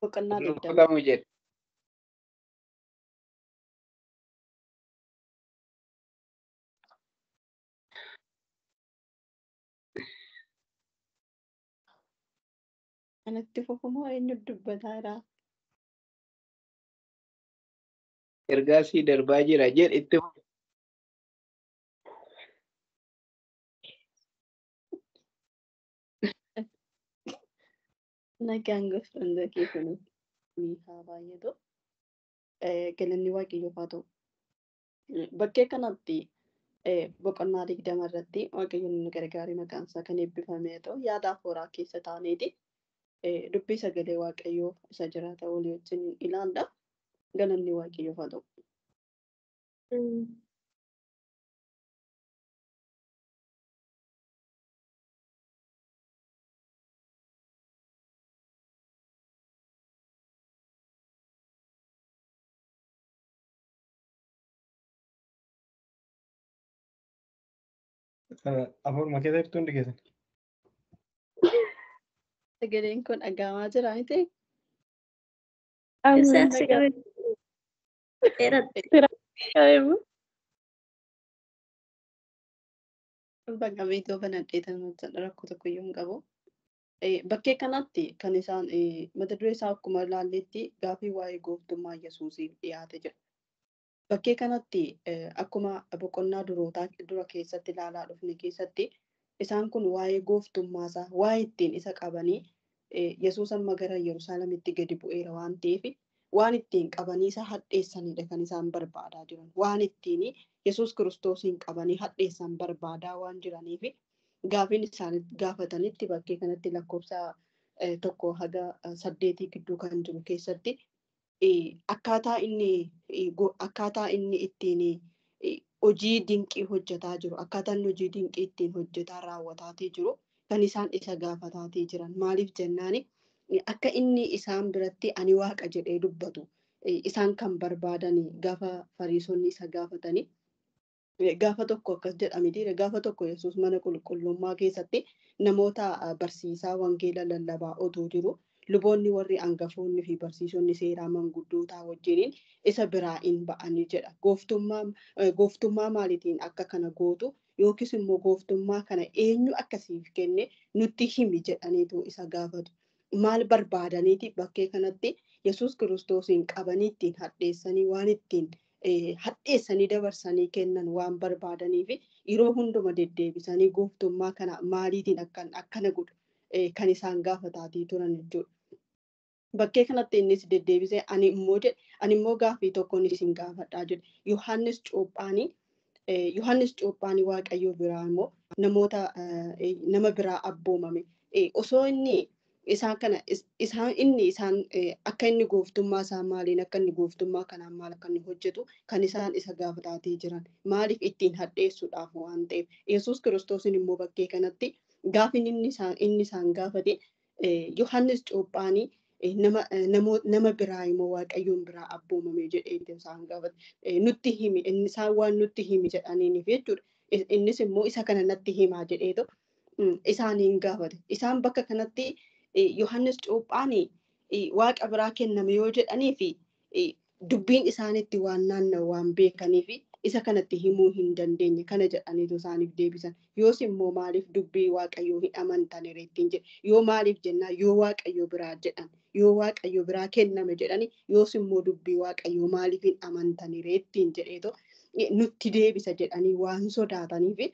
boqonnaa 20. Dubbatamu jedhe. Anatti fufumoo eenyu dubbataa jira? Ergaasii darbaa jira jedhe itti fufu. Nagaan gosoota keessanitti ni haa baay'atu. Galanni Waaqayyoof haa ta'u. Bakkee kanatti boqonnaa 20 irratti Waaqayyoon nu gargaaree maqaan isaa kan eebbifame ta'u yaada afuuraa keessa taaneeti dubbii sagalee Waaqayyoo isa jiraata walii wajjin ilaalla. Galanni Waaqayyoof haa ta'u. Afuruma keessa jirtu hundi keessan. Sagaleen kun dhagahamaa jira miti? Bakka beekoo banadheetan rakkoo tokko iyyuu hin qabu. Bakkee kanatti kan isaan mata duree isaa akkuma ilaalletti gaafii waa'ee gooftummaa Yesuusiif dhiyaate jira. Bakkee kanatti akkuma boqonnaa dura keessatti ilaalaa dhufne keessatti isaan kun waa'ee gooftummaasaa waa'ee ittiin isa qabanii Yesuus amma gara Yerusaalemitti gadi bu'eera waan ta'eef waan ittiin qabanii isa hadheessanidha kan isaan barbaadaa jiran. Waan ittiin Yesuus Kiristoosiin qabanii hadheessan barbaadaa waan jiraniif gaafiin isaan gaafatanitti bakkee kanatti lakkoofsa 1 haga 8 gidduu kan jiru keessatti akkaataa inni ittiin hojii dinqii hojjetaa jiru akkaataa inni hojii dinqii ittiin hojjetaa raawwataatii jiru kan isaan isa gaafataatii jiran maaliif jennaani akka inni isaan biratti ani waaqa jedhee dubbatu isaan kan barbaadanii gaafa fariisonni isa gaafatanii gaafa tokko akkas jedhamiti gaafa tokko Yesuus mana qulqullummaa keessatti namoota barsiisaa wangeela lallabaa otoo jiru luboonni warri hangafoonni fi barsiisonni seeraa manguddootaa wajjiniin isa biraa hin ba'anii jedha. Gooftummaa maaliitiin akka kana gootu yookiis immoo gooftummaa kana eenyu akkasiif kenne nutti himi jedhaniitu isa gaafatu. Maal barbaadaniiti bakkee kanatti Yesuus Kiristoosiin qabanii ittiin hadheessanii waan ittiin hadheessanii dabarsanii kennan waan barbaadaniif yeroo hunduma deddeebisanii gooftummaa kana maaliitiin akkana godhu kan isaan gaafataatii turan jechuudha. Bakkee kanatti innis deddeebisee ani immoo gaafii tokkoon isin gaafadhaa jedhe. Yohaannis Cuuphaanii Waaqayyoo biraa immoo nama biraa abboomame. Osoo inni isaan akka inni gooftummaa isaa maaliin akka inni gooftummaa kanaan maal akka inni hojjetu kan isaan isa gaafataatii jiran maaliif ittiin hadheessuudhaaf waan ta'eef Yesuus Kiristoosin immoo bakkee kanatti gaafin inni isaan gaafate Yohaannis Cuuphaanii nama biraa immoo Waaqayyoon biraa abboomame jedhee isaan gaafate nutti himi isaan waan nutti himi jedhaniiniif jechuudha. Innis immoo isa kana natti himaa jedheetu isaaniin gaafate. Isaan bakka kanatti Yohaannis Cuuphaanii waaqa biraa kenname yoo jedhanii fi dubbiin isaanitti waan naanna'u waan beekanii fi isa kanatti himuu hin dandeenye kana jedhaniitu isaaniif deebisan. Yoos immoo maaliif dubbii Waaqayyoo hin amantane reettiin jedhe yoo maaliif jennaa yoo Waaqayyo biraa jedhan yoo Waaqayyo biraa kenname jedhani yoos immoo dubbii Waaqayyoo maaliif hin amantane reettiin jedheetu nutti deebisa jedhanii waan sodaataniif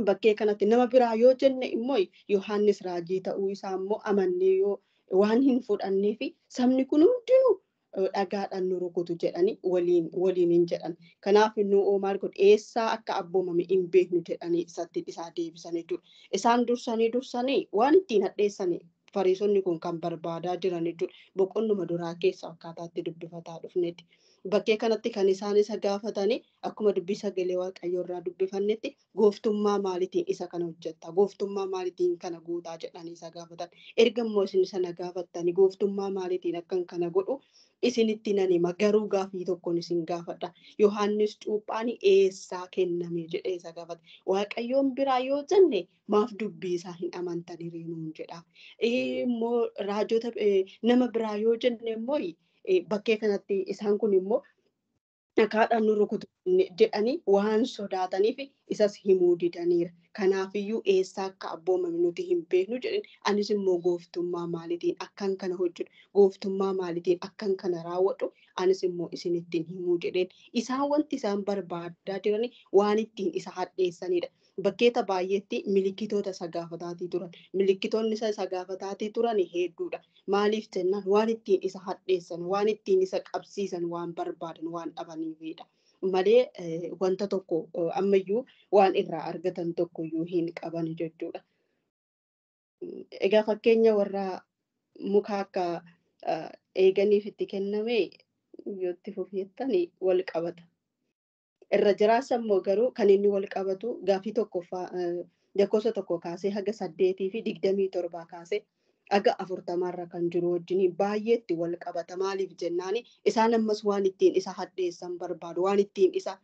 bakkee kanatti nama biraa yoo jenne immoo Yohaannis raajii ta'uu isaa immoo amannee yoo waan hin fudhannee fi sabni kun hundinuu dhagaadhaan nu rukutu jedhanii waliin hin jedhan. Kanaaf nu maal godhu eessaa akka abboomame hin beeknu jedhanii isaa deebisan jechuudha. Isaan dursanii waan ittiin hadheessanii fariisonni kun kan barbaadaa jiran jechuudha. Boqonnuma duraa keessa akkaataatti dubbifataa dhufnetti. Bakkee kanatti kan isaan isa gaafatanii akkuma dubbii sagalee waaqayyoo irraa dubbifannetti gooftummaa maaliitiin isa kana hojjetta? Gooftummaa maaliitiin kana guutaa jedhanii isa gaafatan. Erga immoo isin sana gaafattanii gooftummaa maaliitiin akkan kana godhu isinitti nan hima. Garuu gaafii tokkoon isin gaafadha. Yohaannis Cuuphaan eessaa kenname jedhee isa gaafate. Waaqayyoon biraa yoo jenne maaf dubbii isaa hin amantanii reenuun jedha. Immoo raajota nama biraa yoo jenne immoo bakkee kanatti isaan kun immoo dhagaadhaan nu rukutu jedhanii waan sodaataniif isas himuu didaniira. Kanaafiyyuu eessaa akka abboomame nuti hin beeknu jedhan. Anis immoo gooftummaa maaliitiin akkan kana hojjedhu, gooftummaa maaliitiin akkan kana raawwadhu, anis immoo isinittiin himuu jedheen. Isaan wanti isaan barbaadaa jirani waan ittiin isa hadheessanidha. Bakkeeta baay'eetti milikkitoota isa gaafataatii turan. Milikkitoonni isa gaafataatii turan hedduudha. Maaliif jennaan waan ittiin isa hadheessan, waan ittiin isa qabsiisan, waan barbaadan, waan dhabaniifidha. Malee wanta tokko ammayyuu waan irraa argatan tokkoyyuu hin qaban jechuudha. Egaa fakkeenya warra muka akka eeganiif itti kenname yoo itti fufeettani wal qabata. Irra jiraasa immoo garuu kan inni wal qabatu gaafii tokkoffaa lakkoofsa tokko kaasee haga 8 fi 27 kaasee haga 40 kan jiru wajjin baay'eetti wal qabata. Maaliif jennaan isaan ammas waan ittiin isa hadheessan barbaadu, waan ittiin isa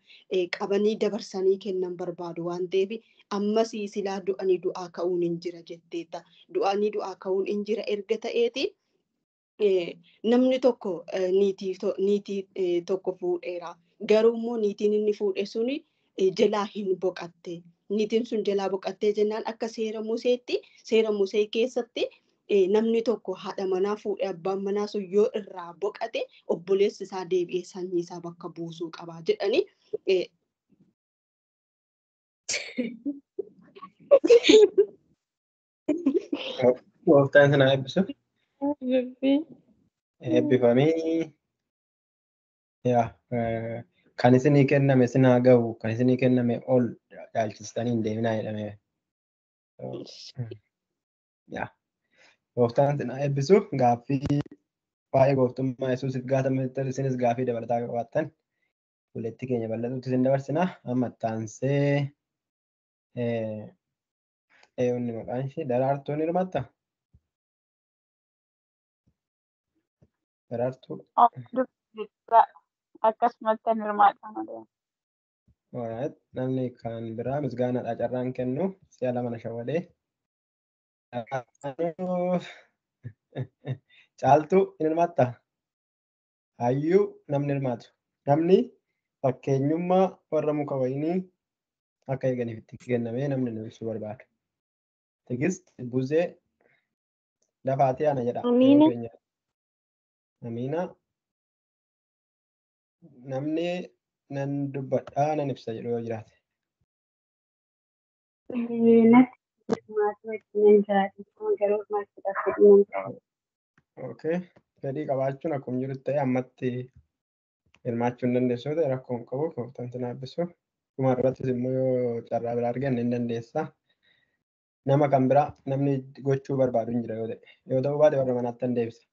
qabanii dabarsanii kennan barbaadu waan ta'eef ammas silaa du'anii du'aa ka'uun hin jira jetteetta. Du'anii du'aa ka'uun hin jira erga ta'eeti namni tokko niitii tokko fuudheera. Garuu immoo niitiin inni fuudhe suni jalaa hin boqatte. Niitiin sun jalaa boqattee jennaan akka seera Museetti, seera Musee keessatti namni tokko haadha manaa fuudhee abbaan manaa sun yoo irraa boqate obboleessi isaa deebi'ee sanyii isaa bakka buusuu qaba jedhanii Gooftaan sana eebbisu. Eebbifamii kan isinii kenname sinaa gahu, kan isinii kenname ol caalchistanii hin deeminaa jedhame. Gooftaan sana eebbisu gaaffii waa'ee gooftummaa Yesuusiif gaafatamte isinis gaaffii dabalataa qabaattan buletti keenya bal'atutti isin dabarsina. Amma ittaansee eewwanni maqaan ishee Daraartuun hirmaatta? Daraartuu. Akkasumatti hirmaadha malee. Namni kan biraa misgaanaadha carraan kennu si'a lama na shawwadee. Caaltuu hin hirmaattaa? Hayyuu namni hirmaatu. Namni fakkeenyummaa warra muka wayinii akka eeganiif itti kennamee namni nu ibsuu barbaadu. Tigist Buzee Dafaatee ana jedha. Amiina. Namni nan dubbadhaa nan ibsa jedhu yoo jiraate. Okay. Fedhii qabaachuun akkuma jiru ta'e ammatti hirmaachuu hin dandeessu ta'e rakkoo hin qabu. Gooftaan sana eebbisu. Dhuma irrattis immoo yoo carraa biraa arganne hin dandeessa. Nama kan biraa namni gochuu barbaadu hin jira yoo ta'e. Yoo ta'uu baate warra manaatti hin deebisa.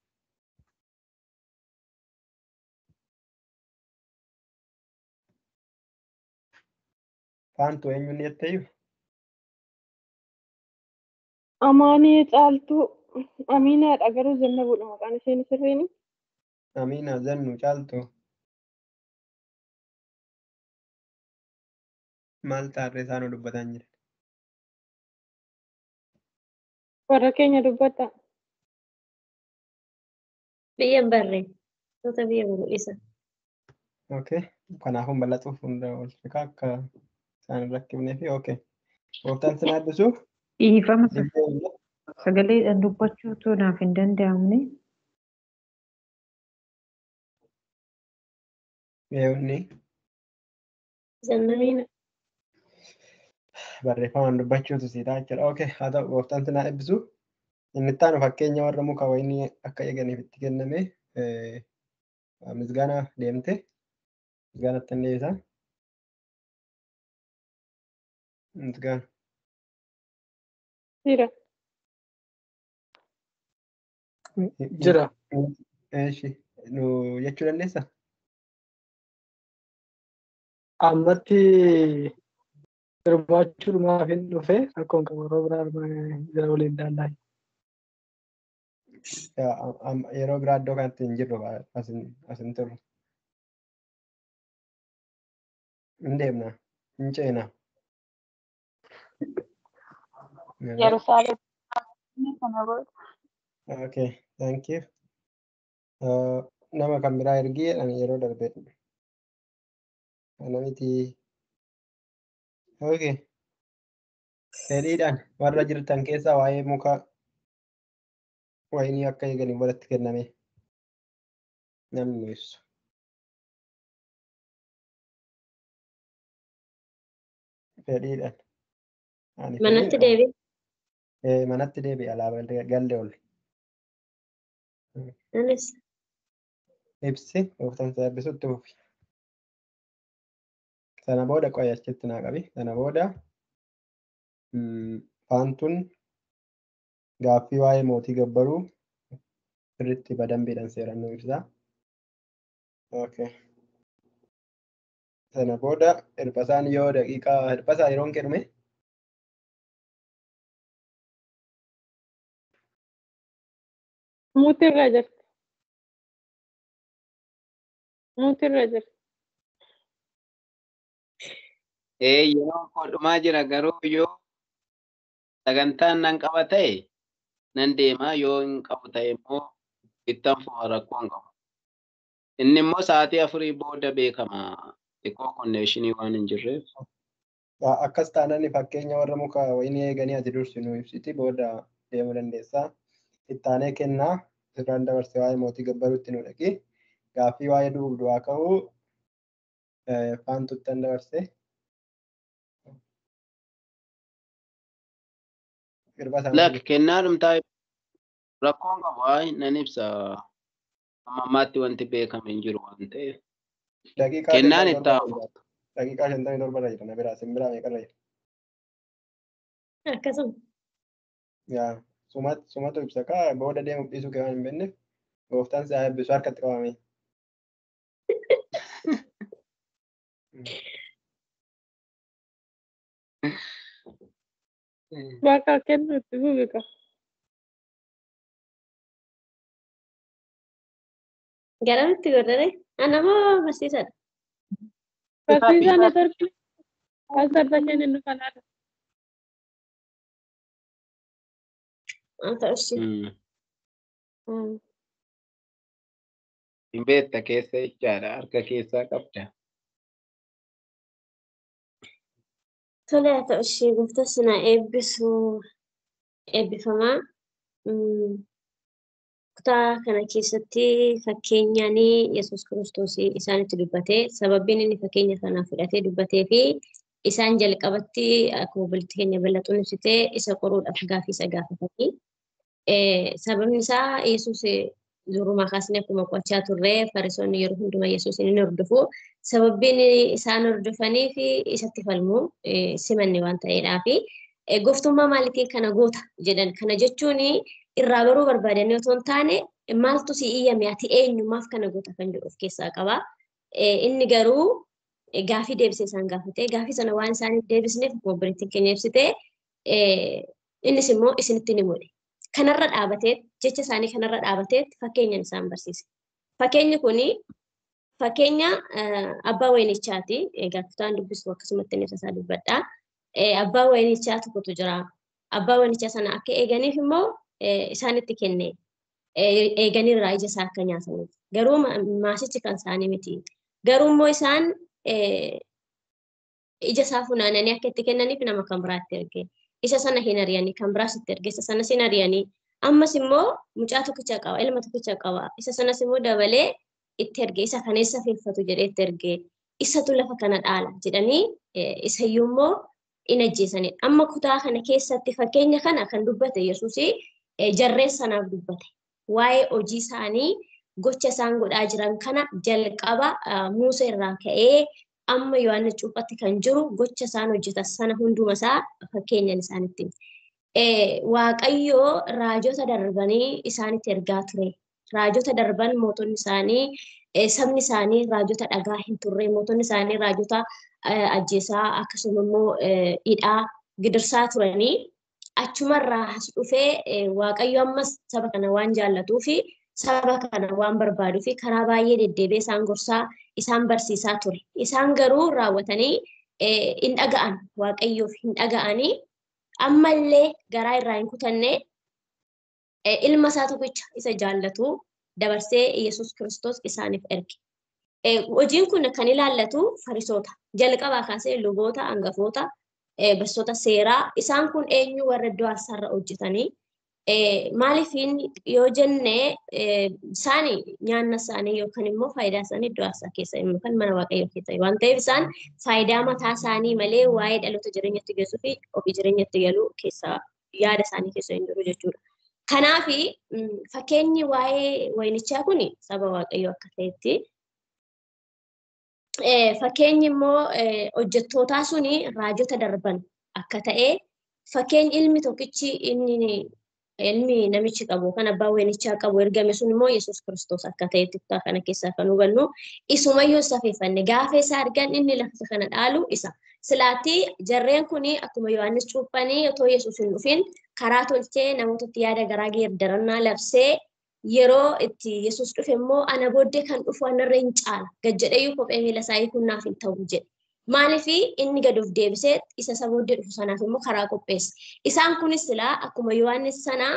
Faantuu eenyuun jetteeyyu? Amaanii Caaltuu Amiinaadha garuu Zannabuudha maqaan isheen sirriini. Amiina Zannu Caaltuu. Maal taarree isaan dubbatan jira? Warra keenya dubbata. Biyyan barree. Tota biyya mul'isa. Okay. Kanaafuu bal'atuuf hunda wal fikaa akka isaan hin rakkifnee fi okay. Gooftaan sana eebbisu. Dhiifama sagaleedhaan dubbachuutu naaf hin danda'amne. Eewwanni. Zannamiina. Barreeffamaan dubbachuutu siitaa jechuudha. Okay. Haa ta'u gooftaan sana eebbisu. Inni itti aanu fakkeenya warra muka wayinii akka eeganiif itti kenname misgaana deemte. Misgaanatti hin deebisaa. Misgaana. Jira. Eeshi nu jechuu dandeessaa? ammatti hirmaachuudhumaaf hin dhufe rakkoon qabu yeroo biraa jira waliin daallaa. Yeroo biraa iddoo kanatti hin jirru asin turre. Hin deemna. Hin ceena. Yerusaalem kana booda. Okay, thank you. Nama kan biraa ergii ani yeroo darbe. Kana miti. Okay. Fedhiidhaan warra jirtan keessaa waa'ee muka wayinii akka eeganiif walitti kenname namni nu ibsu. Fedhiidhaan. Manatti deebi. Manatti deebi alaabaa galle ol. Anis. Ibsi gooftaan eebbisutti fufi. Sana booda qo'ee achitti naa qabi. Sana booda faantuun gaaffii waa'ee mootii gabbaruu sirriitti badambiidhaan seeraan nu ibsa. Okay. Sana booda hirpasaan yoo daqiiqaa hirpasaa yeroon kennume Muutirra jirti. Muutirra jirti. Yeroo kodhumaa jira garuu yoo sagantaan nan qaba ta'e nan deema yoo hin qabu ta'e immoo ittan fufa rakkoon qabu. Inni immoo sa'aatii 4 booda beekama. Xiqqoo konneeshinii waan hin jirreef. Akkas taanaan fakkeenya warra muka wayinii eeganii ati dursi nu ibsiti booda deemuu dandeessaa. Ittaanee kennaa sirraan dabarsee waa'ee mootii gabbaruutti nu dhaqi. Gaaffii waa'ee du'uuf du'aa ka'uu faantuttan dabarsee. Lak kennaa dhumtaa rakkoon qabu waa'ee nan ibsa. Amma ammaatti wanti beekame hin jiru waan ta'eef. Kennaan itti hafu. Daqiiqaa 57 irra jira na biraa sin biraa meeqa irra jira? Akkasuma. Yaa sumatu ibsa kaa booda deemuuf dhiisuu kee waan hin beekneef gooftaan si haa eebbisu harkatti qabame. Bakka kennuutti fufiqa. Garamitti godhare? Anamoo barsiisadha. Barsiisaan atorbi as darba isheen inni kanaadha. Ta'u ishee. Hin beekta keessa jechaadha harka keessaa qabda. Tole haa ta'u ishee gooftaan si haa eebbisu eebbifamaa. Kutaa kana keessatti fakkeenyaan Yesuus Kiristoos isaanitti dubbatee sababiin inni fakkeenya kana fudhatee dubbatee fi isaan jalqabatti akkuma walitti keenya bal'atuun ibsitee isa qoruudhaaf gaaffii isa gaafatanii. Sababni isaa Yesuus durumaa kaasnee akkuma qo'achaa turre Fariisonni yeroo hundumaa Yesuus inni hordofu sababiin isaan hordofanii fi isatti falmuu simanne waan ta'eedhaa fi gooftummaa maaliitiin kana goota jedhan kana jechuun irraa baruu barbaadanii otoo hin taane maaltu si iyyame ati eenyummaaf kana goota kan jedhu of keessaa qaba. Inni garuu gaaffii deebisee isaan gaafate gaaffii sana waan isaaniif deebisneef obboleettiin keenya ibsite innis immoo isinitti ni mude. Kanarra dhaabatee jecha isaanii kanarra dhaabatee fakkeenyaan isaan barsiise. Fakkeenyi kuni fakkeenya abbaa wayinichaati. Egaa kutaan dubbisu akkasumatti inni isaa dubbadha. Abbaa wayinichaa tokkotu jira. Abbaa wayinichaa sana akka eeganiif immoo isaanitti kenne. Eeganirraa ija isaa akka nyaataniif. Garuu maasichi kan isaanii miti. Garuu immoo isaan ija isaa funaananii akka itti kennaniif nama kan biraatti erge. Isa sana hin ari'anii kan biraas itti erge. Isa sanas hin ari'anii. Ammas immoo mucaa tokkicha qaba. Ilma tokkicha qaba. Isa sanas immoo dabalee itti erge. Isa kana isa feeffatu jedhee itti erge. Isatu lafa kana dhaala jedhanii isayyuu immoo in ajjeesanidha. Amma kutaa kana keessatti fakkeenya kana kan dubbate Yesuus jarreen sanaaf dubbate. Waa'ee hojii isaanii gocha isaan godhaa jiran kana jalqaba Musee irraa ka'ee amma Yohaannis cuuphatti kan jiru gocha isaan hojjetan sana hunduma isaa fakkeenyaan isaanitti. Waaqayyoo raajota darbanii isaanitti ergaa ture. raajota darban mootonni isaanii sabni isaanii raajota dhagaa hin turre mootonni isaanii raajota ajjeesaa akkasuma immoo hidhaa gidirsaa turanii achumarraa as dhufee waaqayyo ammas saba kana waan jaallatuu fi saba kana waan barbaaduu fi karaa baay'ee deddeebi'ee isaan gorsaa isaan barsiisaa ture. Isaan garuu raawwatanii hin dhaga'an waaqayyoof hin dhaga'anii ammallee garaa irraa hin kutanne ilma isaa tokkicha isa jaallatu dabarsee Yesuus Kiristoos isaaniif erge. Hojiin kun kan ilaallatu Fariisota jalqabaa kaasee luboota hangafoota barsiisota seeraa isaan kun eenyu warra iddoo aarsaarra hojjetanii maaliif yoo jenne isaanii nyaanna isaanii yookaan immoo faayidaa isaanii iddoo aarsaa keessa yookaan mana waaqayyoo keessa waan ta'eef isaan faayidaa mataa isaanii malee waa'ee dhaloota jireenyatti geessuu fi ofii jireenyatti galuu keessa yaada isaanii keessa hin jiru jechuudha. Kanaaf fakkeenyi waa'ee waynichaa kun saba waaqayyoo akka ta'etti fakkeenyi immoo hojjettootaa suni raajota darban akka ta'e fakkeenyi ilmi tokkichi ilmi namichi qabu kan abbaa waynichaa qabu ergame sun immoo Yesuus Kiristoos akka ta'etti kutaa kana keessaa kan hubannu isumayyuu safeeffanne gaafa isaa argan inni lafa kana dhaalu isa silaatti jarreen kun akkuma Yohaannis cuuphanii otoo Yesuus hin dhufin karaa tolchee namootatti yaada garaa geeddarannaa labsee yeroo itti Yesuus dhufe immoo ana booddee kan dhufu anarra hin caala gad jedheeyyuu kophee miila isaa hiikunaaf hin ta'u jedhe. Maaliif inni gad of deebisee isa isa booddee dhufu sanaaf immoo karaa qopheesse. Isaan kunis silaa akkuma Yohaannis sana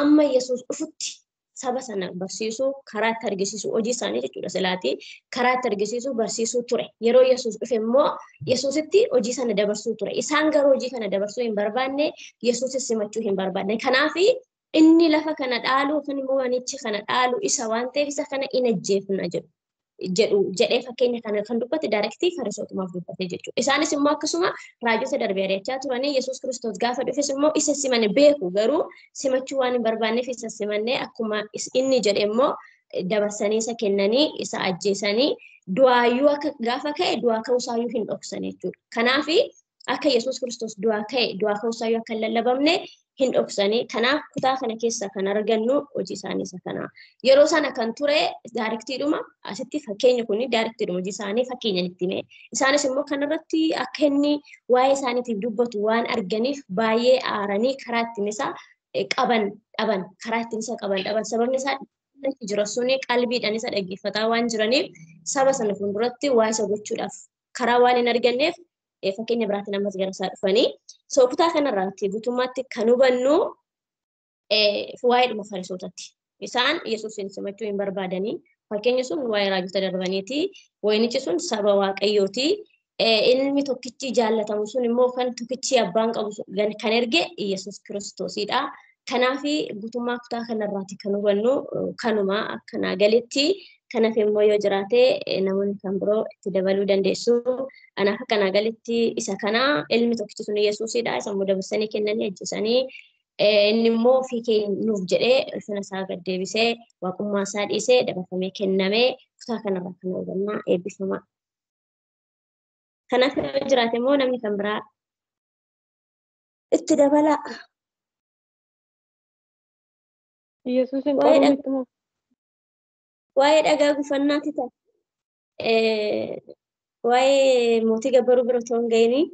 amma Yesuus dhufutti saba sana barsiisuu karaa itti argisiisuu hojii isaanii jechuudha silaati karaa itti argisiisuu barsiisuu ture. Yeroo Yesuus dhufe immoo Yesuusitti hojii sana dabarsuu ture. Isaan garuu hojii kana dabarsuu hin barbaanne Yesuusis simachuu hin barbaanne. Kanaaf inni lafa kana dhaalu yookaan immoo wanichi kana dhaalu isa waan ta'eef isa kana hin ajjeefna jedhee fakkeenya kana kan dubbate daayirektii Fariisotumaaf dubbate jechuudha. Isaanis immoo akkasuma raajota darbee ari'achaa turanii Yesuus Kiristoos gaafa dhufes immoo isa simane beeku garuu simachuu waan hin barbaanneef isa simannee akkuma inni jedhe immoo dabarsanii isa kennanii isa ajjeesanii du'aayyuu akka gaafa ka'e du'aa ka'uusaayyuu hin dhoksan jechuudha. Kanaaf akka Yesuus Kiristoos du'aa ka'e du'aa ka'uusaayyuu akka hin lallabamne hin dhoksanii. Kanaaf kutaa kana keessa kan argannu hojii isaanii isa kana. Yeroo sana kan ture daayirektiidhuma asitti fakkeenya kun daayirektiidhuma hojii isaanii fakkeenyaan itti hime. Isaanis immoo kanarratti akka inni waa'ee isaaniitiif dubbatu waan arganiif baay'ee aaranii karaa ittiin isa qaban dhaban karaa ittiin isa qaban dhaban sababni isaa jira suni qalbiidhaan isa dhaggeeffataa waan jiraniif saba sana fuulduratti waa isa gochuudhaaf karaa waan hin arganneef fakkeenya biraatiin ammas gara isaa dhufanii kutaa kanarratti guutummaatti kan hubannu waa'eedhuma Fariisotatti. Isaan Yesuusin simachuu hin barbaadanii fakkeenyi sun waa'ee raajota darbaniiti waynichi sun saba waaqayyooti ilmi tokkichi jaallatamu sun immoo kan tokkichi abbaan qabu kan erge Yesuus Kiristoosidha. Kanaaf guutummaa kutaa kanarratti kan hubannu kanuma akkanaa galitti kanaaf immoo yoo jiraate namoonni kan biroo itti dabaluu dandeessu. Anaaf akkanaa galitti isa kana ilmi tokkichi sun Yesuusidha. Isa immoo dabarsanii kennanii ajjeesanii inni immoo ofii kennuuf jedhee ulfina isaa gad deebisee waaqummaa isaa dhiisee dabarfamee kennamee kutaa kanarraa kan hubannaa eebbifama. Kanaaf yoo jiraate immoo namni kan biraa itti dabala. Yesuusin qoruutti moo? Waa'ee dhagaa gufannaati ta'a. Waa'ee mootii gabbaruu bira otoo hin ga'iin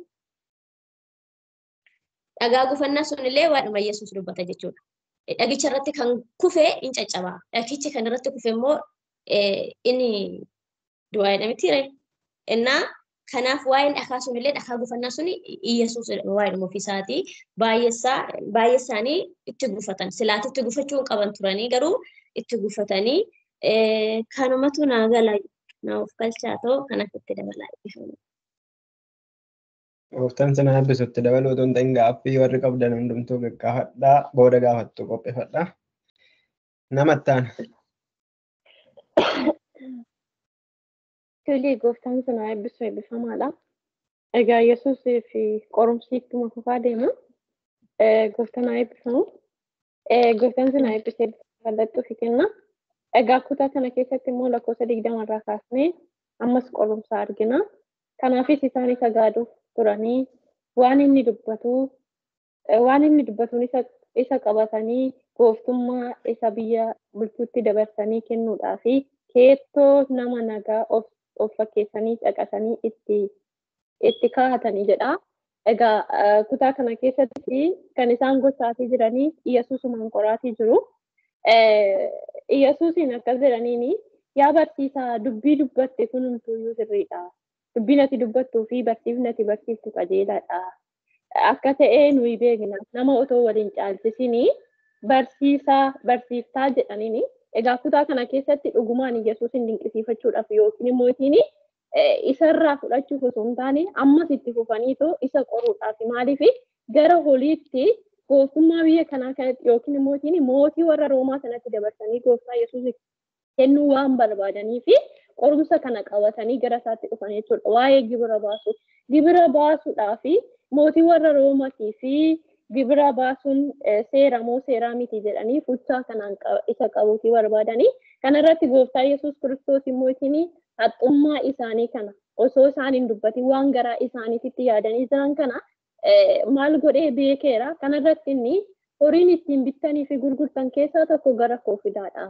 dhagaa gufannaa sunillee waa'uma Yesuus dubbata jechuudha. Dhagicha irratti kan kufe hin caccabaa. Dhagichi kan irratti kufe immoo inni du'aadha miti. Innaa kanaaf waa'een dhagaa sunillee dhagaa gufannaa suni Yesuus waa'ee ofiisaati. Baay'ee isaanii itti gufatan. Silaatti itti gufachuu qaban turanii garuu itti gufatanii kanumatu naa gala naaf galchaa ta'u kanaaf itti dabalaa eebbifama. Gooftaan sana eebbisutti dabaluu otoo hin ta'in gaaffii warri qabdan hundumtuu gaafadhaa booda gaafattu qopheeffadhaa. Namatti aanu. Tole gooftaan sana eebbisu eebbifamaadha. Egaa Yesuusii fi qorumsi ittuma fufaa deema. Gooftaan eebbifamu. Gooftaan sana eebbisee kallattuu fi kenna. Egaa kutaa kana keessatti immoo lakkoofsa 20 irraa kaasnee ammas qorumsa argina. Kanaafis isaan isa gaaduuf turanii waan inni dubbatuun isa isa qabatanii gooftummaa isa biyya bulchuutti dabarsanii kennuudhaa fi keettoo nama nagaa of fakkeessanii caqasanii itti kaa'atanii jedha. Egaa kutaa kana keessatti kan isaan gochaatii jiranii Iyyesuusumaan qoraatii jiru. Iyyesuusiin akkas jedhaniini yaa barsiisaa dubbii dubbatte kun hundumtuu sirriidha. Dubbiin ati dubbattuu fi barsiifni ati barsiiftu qajeelaadha. Akka ta'ee nuyi beekna nama otoo waliin caalchisinii barsiiftaa jedhaniini. Egaa kutaa kana keessatti dhugumaan Iyyesuusin dinqisiifachuudhaaf yookiin immoo isarraa fudhachuuf osoo hin taane ammas itti fufaniitoo isa qoruudhaaf maaliif gara holiitti gooftummaa biyya kanaa kanatti yookiin immoo mootii warra Roomaa sanatti dabarsanii gooftaa Yesuus kennuu waan barbaadanii fi qorumsa kana qabatanii gara isaatti dhufan jechuudha. Waa'ee gibira baasuudhaa fi mootii warra Roomaatii fi gibira baasuun seera moo seeraa miti jedhanii fuuchaa kanaan isa qabuutii barbaadanii kanarratti gooftaa Yesuus Kiristoos immoo haxxummaa isaanii kana osoo isaan hin dubbatin waan garaa isaaniitti yaadanii jiran kana maal godhee beekeera. Kanarratti inni horiin ittiin bittanii fi gurgurtan keessaa tokko gara koo fidaadha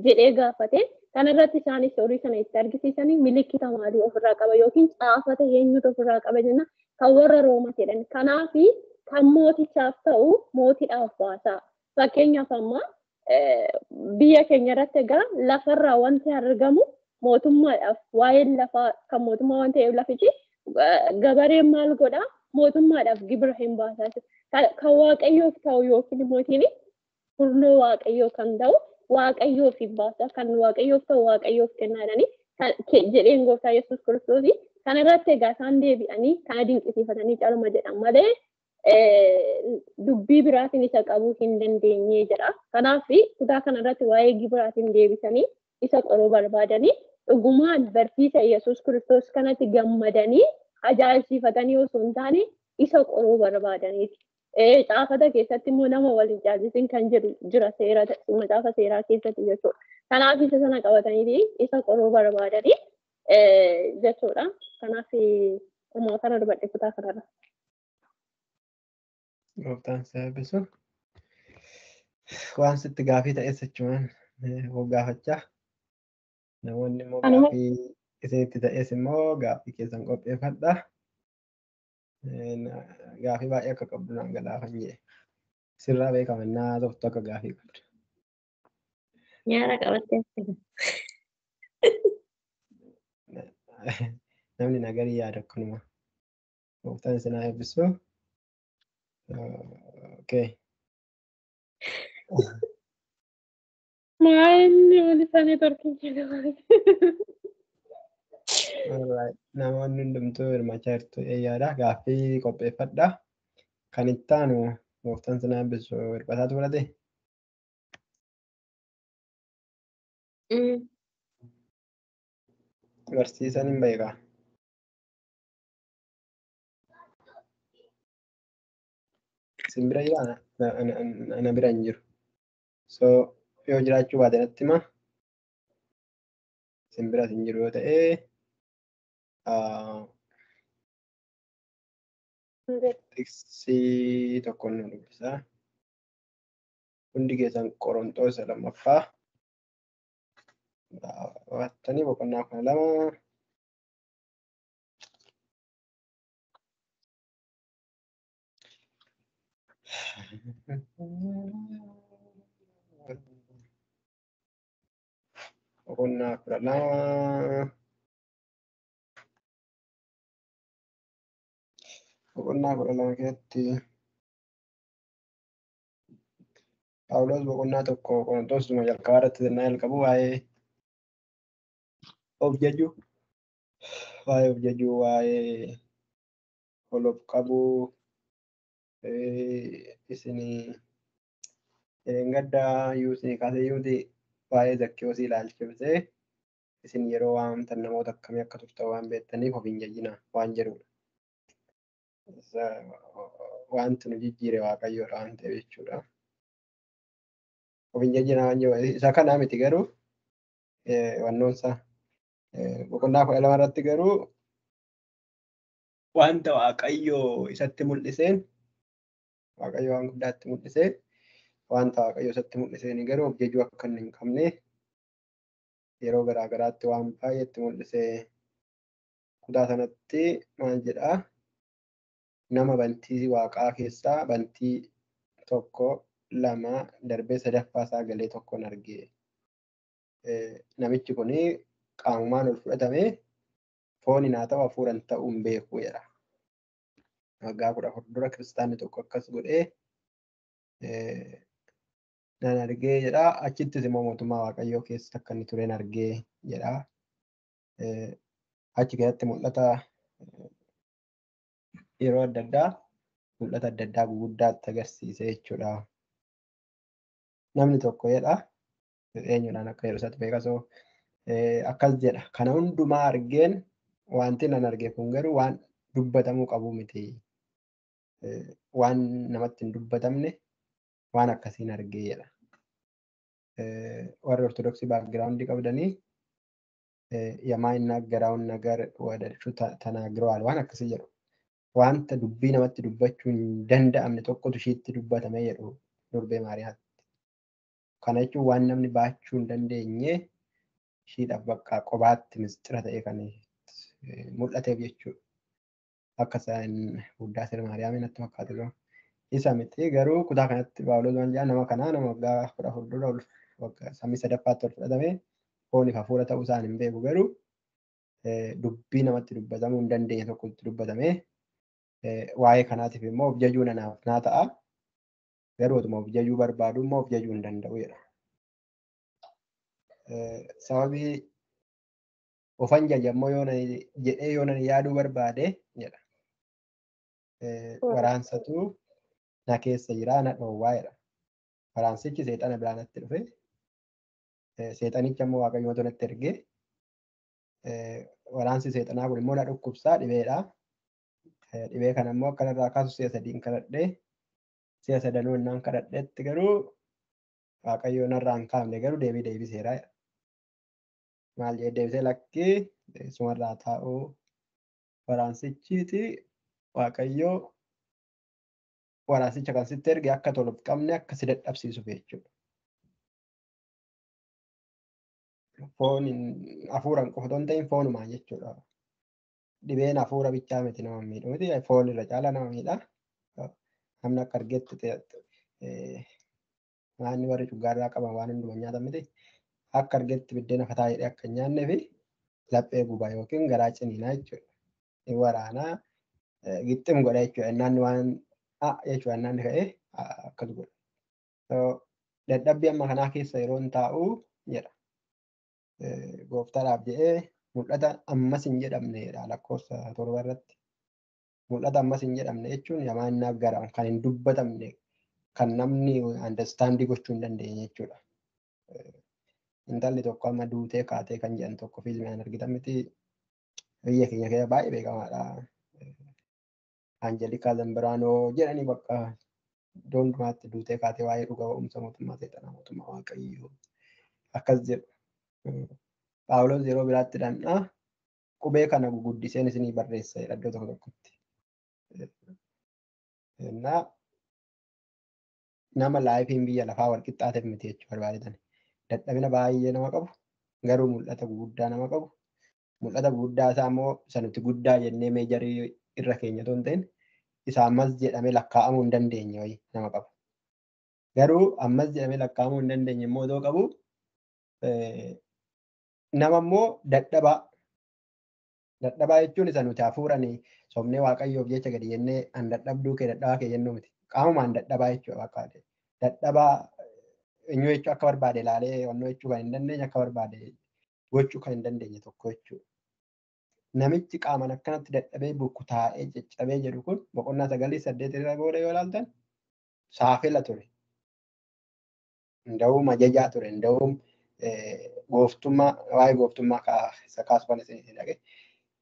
jedhee gaafate. Kanarratti isaanis horii sana itti argisiisanii milikkita maalii ofirraa qaba yookiin caafata eenyutu ofirraa qaba jenna kan warra Roomaa jedhan. Kanaaf kan mootichaaf ta'u mootiidhaaf baasa. Fakkeenyaaf amma biyya keenya irratti egaa lafarraa wanti argamu mootummaadhaaf waa'een lafaa kan mootummaa waan ta'eef lafichi gabareen maal godhaa mootummaadhaaf gibira hin baasaa kan waaqayyoof ta'u yookiin mootiin furnoo waaqayyoo kan ta'u waaqayyoof hin baasaa kan waaqayyoof ta'u waaqayyoof kennaadhanii jedheen gooftaa Yesuus Kiristoos kanarratti egaa isaan deebi'anii kana dinqisiifatanii calma jedhan malee dubbii biraatiin isa qabuu hin dandeenye jedha. Kanaaf kutaa kanarratti waa'ee gibiraatiin deebisanii isa qoruu barbaadanii dhugumaan barsiisa Yesuus Kiristoos kanatti gammadanii ajaa'ibsiifatanii osoo hin taane isa qoruu barbaadaniiti. Caafata keessatti immoo nama waliin caalchisin kan jedhu jira macaafa seeraa keessatti jechuudha. Kanaaf isa sana qabatanii isa qoruu barbaadanii jechuudha. Kanaaf immoo kana dubbadhe kutaa kanarra. Gooftaan si eebbisu. Waan sitti gaafii ta'es jechuun gaafachaa. Namoonni immoo gaafii isinitti ta'es immoo gaafii keessan qopheeffadha. Gaafii baay'ee akka qabdu naan galaafan jee. Sirraa beekamannaa tokko akka gaafii qabdu. Nyaara qabattee namni nagarii yaada akkanuma. Gooftaan isin haa eebbisu. Okay. Maanni wali isaanii torkiin Alright. Namoonni hundumtuu hirmaachaa jirtu yaada gaaffii qopheeffadha. Kan itti aanu gooftaan isin haa eebbisu hirphasaatu fudhate. Barsiisan hin beekaa. Isin bira jira ana bira hin jiru. So yoo jiraachuu baate natti hima. Isin bira hin jiru yoo ta'e tiksii tokkoon nu dubbisa. Hundi keessan Qorontos lammaffaa. Wattanii boqonnaa 12. Boqonnaa 12. Boqonnaa 12 keessatti Phaawulos boqonnaa tokko Qorontosuma jalqabaa irratti sirnaa jalqabu waa'ee of jajuu, waa'ee ol of qabuu, isinii gaddaa yuusii kaasee yuuti waa'ee Zakkiyoosii ilaalchifte isin yeroo waamtan namoota akkamii akka turtan waan beektaniif of hin jajinaa waan jedhudha. Wanti nu jijjiire Waaqayyoodha waan ta'eef jechuudha. Of hin jajinaa waan jedhu isa kanaa miti garuu wannoonsa boqonnaa 12 irratti garuu wanta Waaqayyo isatti mul'iseen Waaqayyo waan guddaatti mul'isee wanta waaqayyo isatti mul'iseen garuu of jajuu akka inni hin qabne yeroo garaa garaatti waan baay'eetti mul'isee kutaa sanatti maal jedhaa nama bantii waaqaa keessaa bantii tokko lama darbee sadaffaa isaa galee tokkoon argee namichi kun qaamumaan ol fudhatamee fooniin haa ta'u hafuuran ta'uu hin beeku jedha. Waggaa 14 dura kiristaanni tokko akkas godhee nan argee jedha. Achittis immoo mootummaa waaqayyoo keessa akka inni tureen argee jedha. Achi keessatti mul'ata yeroo adda addaa mul'ata adda addaa guguddaatti agarsiise jechuudha. Namni tokko jedha eenyudhaan akka yeroo isaatti beekasoo akkas jedha. Kana hundumaa argeen wanti nan arge kun garuu waan dubbatamuu qabu miti. Waan namatti hin dubbatamne waan akkasiin argee jedha. Warri Ortodoksii baakgiraawundii qabdanii የማይናገረውን ነገር ወደ እርሱ ተናግረዋል waan akkasii jedhu. Wanta dubbii namatti dubbachuu hin danda'amne tokkotu ishiitti dubbatame jedhu durbee Maariyaatti. Kana jechuun waan namni baachuu hin dandeenye ishiidhaaf bakka qobaatti mistira ta'e kan mul'ateef jechuudha. Akka isaan Wuddaasee Maariyaamiin natti fakkaatu isa miti garuu kutaa kanatti Phaawulos waan jedhan nama kanaa nama waggaa 14 dura waggaa 3ffaatti ol fudhatamee fooniif hafuura ta'uu isaan hin beeku garuu dubbii namatti dubbatamuu hin dandeenye tokkotti dubbatamee waa'ee kanaatiif immoo of jajuu nanaaf naa ta'a. Garuu otuma of jajuu barbaadu immoo of jajuu hin danda'u jedha. Sababii ofan jajammoo jedhee yoo nan yaaduu barbaade jedha. Waraansatu na keessa jira na dhoowwaa jedha. Waraansichi seexana biraa natti dhufe. Seexanichi ammoo waaqayyoota natti ergee. Waraansi seexanaa kun immoo na dhukkubsaa dhibeedha. Dhibee kana immoo akkanarraa kaasu si'a sadiin kadhadhee si'a sadanuu innaan kadhadheetti garuu waaqayyoo narraa hin kaafne garuu deebiseera. Maal jedhee deebisee lakkii sumarraa taa'uu waraansichiiti waaqayyoo waraansicha kan sitti erge akka toluuf qabne akka si dadhabsiisuuf jechuudha. Fooniin hafuuraan qofa otoo hin ta'in foonumaan jechuudha. Dhibeen hafuura bichaa miti nama miidhu miti foon irra caala nama miidha. Namni akka argetti waanni warri cuggaarraa qaban waan hundumaa nyaatan miti. Akka argetti biddeena fataa jedhee akka hin nyaannee fi laphee gubaa yookiin garaa ciniinaa jechuudha. Waraanaa gixxim godha jechuudha. Naanni waan jechuudha naanni ka'ee akkas godha. Dadhabbii amma kanaa keessa yeroo hin taa'u jedha. Gooftaadhaaf jedhee mul'ata ammas hin jedhamneedha lakkoofsa 7 irratti. Mul'ata ammas hin jedhamne jechuun yamaannaaf gara kan hin dubbatamne kan namni andastaandii gochuu hin dandeenye jechuudha. Intalli tokko amma duutee kaatee kan jedhan tokko fiilmiidhaan argitan miti biyya keenya keessa baay'ee beekamaadha. Anjelikaa Zambiraanoo jedhanii bakka iddoo hundumaatti duutee kaatee waa'ee dhuga ba'umsa mootummaa seexanaa mootummaa waaqayyoo akkas jedhu. Phaawulos yeroo biraatti dhandhaa qubee kana guguddiseen isinii barreessa iddoo tokko tokkotti. Nama laayifiin biyya lafaa wal qixxaateef miti jechuu barbaadan. Dadhabina baay'ee nama qabu garuu mul'ata guguddaa nama qabu. Mul'ata guguddaa isaa immoo isa nuti guddaa jennee meejarii irra keenya otoo hin ta'in isa ammas jedhamee lakkaa'amuu hin dandeenye wayii nama qabu. Garuu ammas jedhamee lakkaa'amuu hin dandeenye immoo otoo qabu nama immoo dadhabaa. Dadhabaa jechuun isa nuti hafuuranii somnee waaqayyoof jecha gadi jennee an dadhabduu kee dadhabaa kee jennuu miti. Qaamumaan dadhabaa jechuudha bakka dadhabaa eenyu jechuu akka barbaade ilaalee onnoo jechuu kan hin dandeenye akka barbaade gochuu kan hin dandeenye tokko jechuudha. Namichi qaaman akkanatti dadhabee bukkutaa'ee caccabee jedhu kun boqonnaa 9:8 irra booda yoo ilaaltan saafela ture. Nda'uum ajajaa ture. Nda'uum gooftummaa waa'ee gooftummaa kaasuufan isin dhage.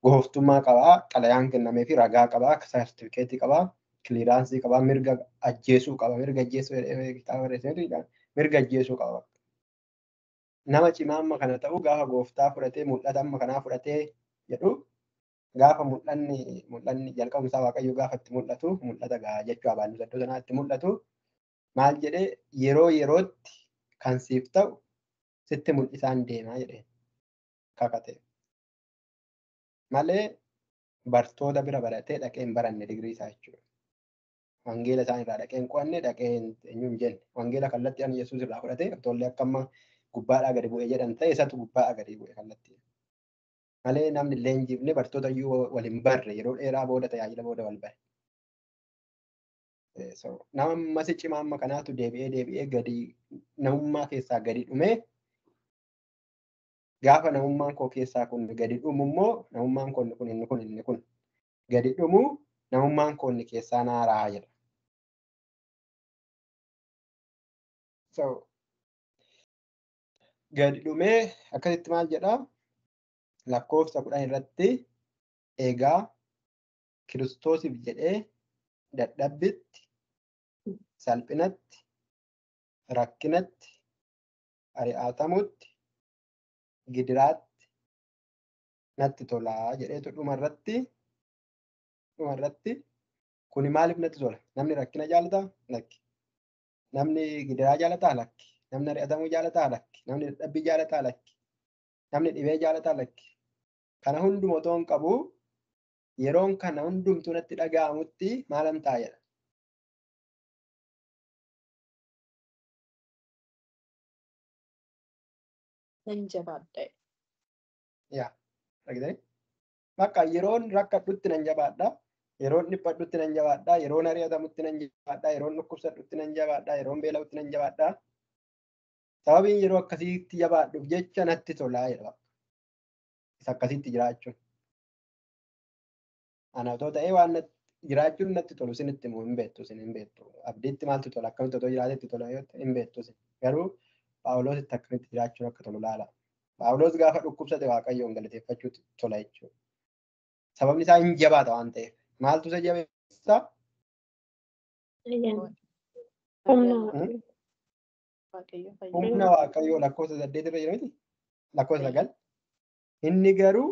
Gooftummaa qabaa, xalayaan kennamee fi ragaa qabaa, sartifikeetii qabaa, kiliiraansii qabaa, mirga ajjeesuu qaba. Mirga ajjeesuu kitaaba barreessanii mirga ajjeesuu qaba. Nama cimaa amma kana ta'u gaafa gooftaa fudhatee mul'ata amma kanaa fudhatee jedhu gaafa mul'anni jalqabni isaa waaqayyo gaafa itti mul'atu mul'ata jechuu abaannus iddoo sanaatti mul'atu maal jedhee yeroo yerootti kan siif ta'u sitti mul'isaan deemaa jedhee kakate. Malee bartoota bira baratee dhaqee hin baranne digirii isaa jechuudha. Wangeela isaan irraa dhaqee hin qo'anne dhaqee eenyu hin jenne. Wangeela kallattii ani Yesuus irraa fudhatee tollee akka amma gubbaadhaa gadi bu'ee jedhan ta'e isatu gubbaadhaa gadi bu'e kallattii. Malee namni illee hin jibne bartoota iyyuu waliin barre yeroo dheeraa booda tajaajila booda wal bare. Nama ammasi cimaa amma kanaatu deebi'ee gadi namummaa keessaa gadi dhumee gaafa namummaan koo keessaa kun gadi dhumu immoo namummaan kun inni kun gadi dhumu namummaan koo inni keessaa naaraa jedha. Gadi dhumee akkasitti maal jedhaa lakkoofsa 10 irratti egaa Kiristoosiif jedhee dadhabbitti, salphinatti, rakkinatti, ari'atamutti, gidiraatti natti tolaa jedheetu dhumarratti kuni maaliif natti tola? Namni rakkina jaalataa? Lakki. Namni gidiraa jaalataa? Lakki. Namni ari'atamuu jaalataa? Lakki. Namni dadhabbii jaalataa? Lakki. Namni dhibee jaalataa? Lakki. Kana hunduma otoo hin qabu yeroon kana hundumtuu natti dhaga'amutti maalan ta'a jedha. Nan jabaadha. Yaa, argitanii? Bakka yeroon rakkadhutti nan jabaadha. Yeroon dhiphadhutti nan jabaadha. Yeroon ari'atamutti nan jabaadha. Yeroon dhukkubsadhutti nan jabaadha. Yeroon beela'utti nan jabaadha. Sababiin yeroo akkasiitti jabaadhuuf jecha natti tolaa jedha. Isa akkasiitti jiraachuun. Ana otoo ta'ee waan jiraachuun natti tolu isinitti immoo hin beektu isin hin beektu. Abdiitti maaltu tola akkamitti otoo jiraatetti tola yoo ta'e hin beektu isin. Garuu Phaawulositti akkamitti jiraachuun akka tolu laala. Phaawulos gaafa dhukkubsate Waaqayyoon galateeffachuutti tola jechuudha. Sababni isaa hin jabaata waan ta'eef. Maaltu isa jabeessaa? Humna Waaqayyoo lakkoofsa 8 irra jira miti? Lakkoofsa 9. Inni garuu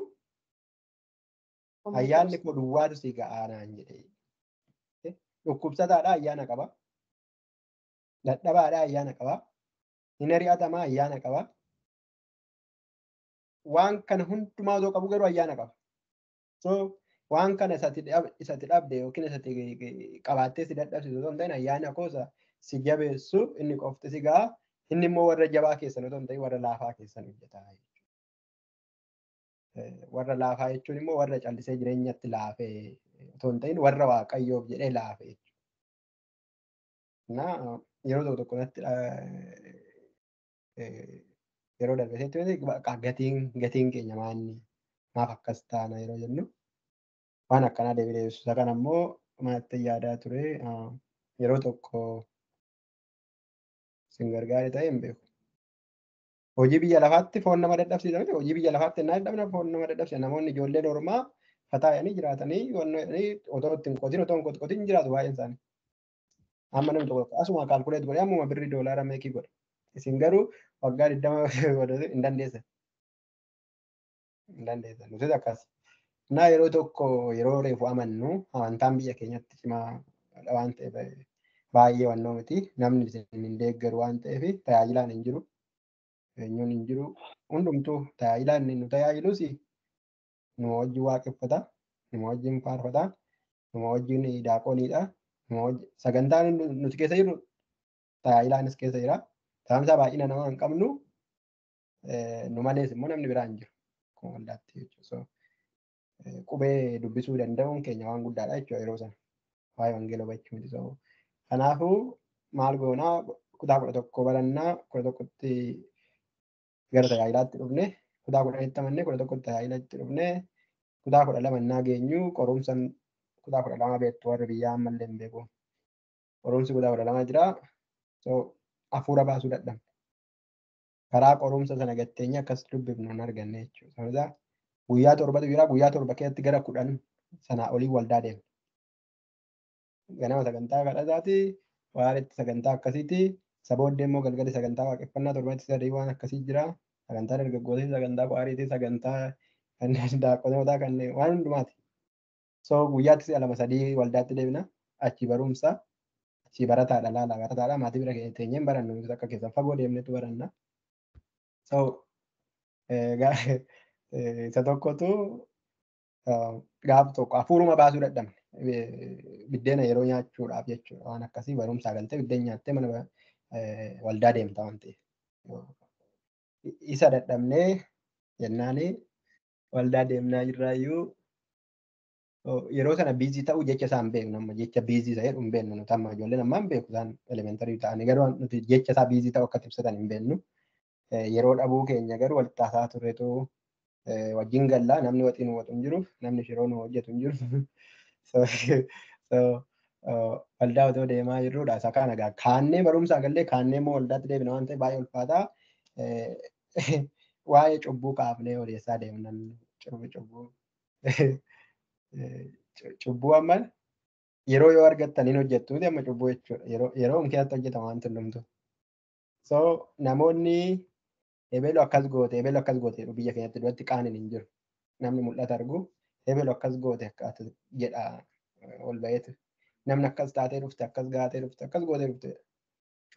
ayyaanni koo duwwaatu si ga'aa naan jedhee. Dhukkubsataadha ayyaana qaba. Dadhabaadha ayyaana qaba. Hin ari'atamaa ayyaana qaba. Waan kana hundumaa otoo qabu garuu ayyaana qaba. So waan kana isatti dhabde yookiin isatti qabaattee si dadhabsiisu otoo hin ta'in ayyaana koosa si jabeessu inni qofti si ga'a. Inni immoo warra jabaa keessan otoo hin ta'in warra laafaa keessan hojjeta. Warra laafaa jechuun immoo warra callisee jireenyatti laafee otoo hin ta'in warra Waaqayyoof jedhee laafee jechuudha. Yeroo tokko tokkotti yeroo darbeetti gatiin keenya maaf akkas taana yeroo jennu waan akkanaa deebi'ee ibsu. Isa kana immoo maaltu yaadaa ture yeroo tokko sin gargaare ta'e hin beeku. Hojii biyya lafaatti foon nama dadhabsiisa miti. Hojii biyya lafaatti innaa dadhabna foon nama dadhabsiisa. Namoonni ijoolleen ormaa fataayanii jiraatanii otoo ittiin qotiin otoo hin qotin jiraatu baay'een isaanii. Amma namni tokko asuma kaalkuleet godhee ammuma birrii doolaara meeqii godha. Isin garuu waggaa 20 godhate hin dandeessan. Hin dandeessan. Nutis akkas. Naa yeroo tokko yeroo reefu amannu amantaan biyya keenyatti cimaa waan ta'eef baay'ee wannoo miti. Namni hin deeggaru waan ta'eef tajaajilaan hin jiru. Eenyuun hin jiru. Hundumtuu tajaajilaan nu tajaajilus nu wajjin waaqeffata. Nu wajjin faarfata. Nu wajjin daaqoniidha. Sagantaan nuti keessa jirru tajaajilaanis keessa jira. Tajaajila baay'ina nama hin qabnu nu malees immoo namni biraa hin jiru. Kun waldaatti jechuudha. Qubee dubbisuu danda'uun keenya waan guddaadha jechuudha yeroo sana. Waa'ee wangeela hubachuu miti. Kanaafuu maal goonaa kutaa 11 barannaa 11tti gara tajaajilaatti dhufne kutaa 10tti amannee 11tti tajaajilaatti dhufne kutaa 12 innaa geenyu qorumsan kutaa 12 beektu warri biyyaa ammallee hin beeku. Qorumsi kutaa 12 jira. Hafuura baasuu dadhabne. Karaa qorumsa sana gatteenye akkas dubbifnu hin arganne jechuudha. Guyyaa 7tu jira. Guyyaa 7 keessatti gara 10 sanaa olii waldaa deemna. Ganama sagantaa kadhataati. Waalitti sagantaa akkasiiti. Sabooddee immoo galgala sagantaa waaqeffannaa 7 waan akkasii jira. Sagantaa dargaggootaa, sagantaa qo'aariitii, sagantaa kanneen daaqonootaa kanneen waan hundumaati. Guyyaatti 2-3 waldaatti deemna. Achi barumsa. si barataadha laala barataadha maatii bira teenyeen barannu nuti akka keessan fagoo deemnetu baranna. So isa tokkotu gaaf tokko hafuuruma baasuu dadhabne biddeena yeroo nyaachuudhaaf jechuudha waan akkasii barumsaa galtee biddeen nyaattee mana waldaa deemta waan ta'eef. Isa dadhabnee jennaani waldaa deemnaa jirraayyuu yeroo sana biizii ta'uu jecha isaa hin beeknu amma jecha biizii isa jedhu hin beeknu nuti amma ijoolleen amma hin beeku isaan elementarii ta'anii garuu nuti jecha isaa biizii ta'uu akka ibsatan hin beeknu. Yeroo dhabuu keenya garuu walitti haasaa turreetu wajjin gallaa namni waxiin watu hin jiru namni shiroo nu hojjetu hin jiru. Waldaa otoo deemaa jirrudha isa kana egaa kaannee barumsaa gallee kaannee immoo waldaatti deebina waan ta'eef baay'ee ulfaataa. Waa'ee cubbuu kaafnee odeessaa deemnan cubbuu amma yeroo yoo argattan hin hojjettu amma cubbuu jechuudha yeroo keessatti hojjetama waan hundumtu. So namoonni ebelu akkas goote biyya keenyatti duratti qaaniin hin jiru namni mul'ata argu ebelu akkas goote akka jedha ol ba'eetu namni akkas taatee dhufte akkas gaatee dhufte akkas gootee dhufte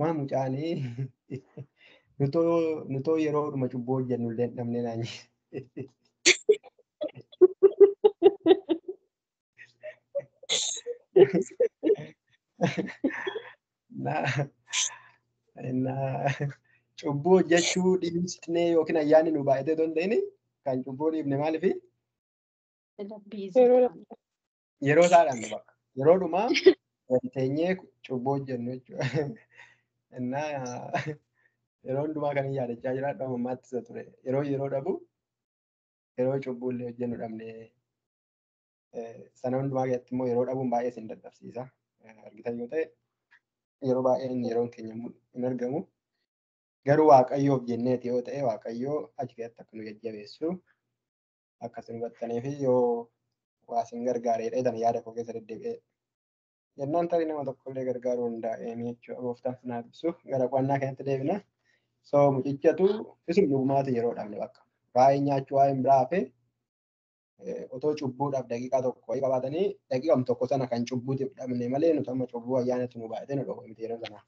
waan mucaanii nutoo yeroo dhuma cubbuu hojjennu illee dhabnee naanyi. Cubbuu hojjechuu dhiibsitnee yookiin ayyaanni nu baay'atee osoo hin ta'in kan cubbuu dhiibne maaliifi yeroo isaa dhabne bakka yeroo dhumaa teenyee cubbuu hojjennu jechuudha. Yeroo hundumaa kan yaadachaa jiraadhu ammaatti isa ture yeroo dhabu yeroo cubbuu illee hojjennu dhabne sana hundumaa keessatti immoo yeroo dhabuun baay'ee isin dadhabsiisa argitan yoo ta'e yeroo baay'een yeroon keenya hin argamu. Garuu waaqayyoof jenneeti yoo ta'e waaqayyoo achi keessatti akka nu jajjabeessu akkas hubattanii fi yoo waa isin gargaareedha jedhan yaada koo keessa deddeebi'ee jennaan tarii nama tokkollee gargaaruu hundaa'een jechuudha gooftaan sinaaf ibsu gara qo'annaa keenyatti deebina. So mucichatu isin dhugumaati yeroo dhabne bakka baay'ee nyaachuu waa'ee hin biraa hafe otoo cubbuudhaaf daqiiqaa tokko wayii qabaatanii daqiiqam tokko sana kan cubbuutiif dhabne malee nuti amma cubbuu ayyaanatti nu baay'atee nu dhowwe miti yeroo sana.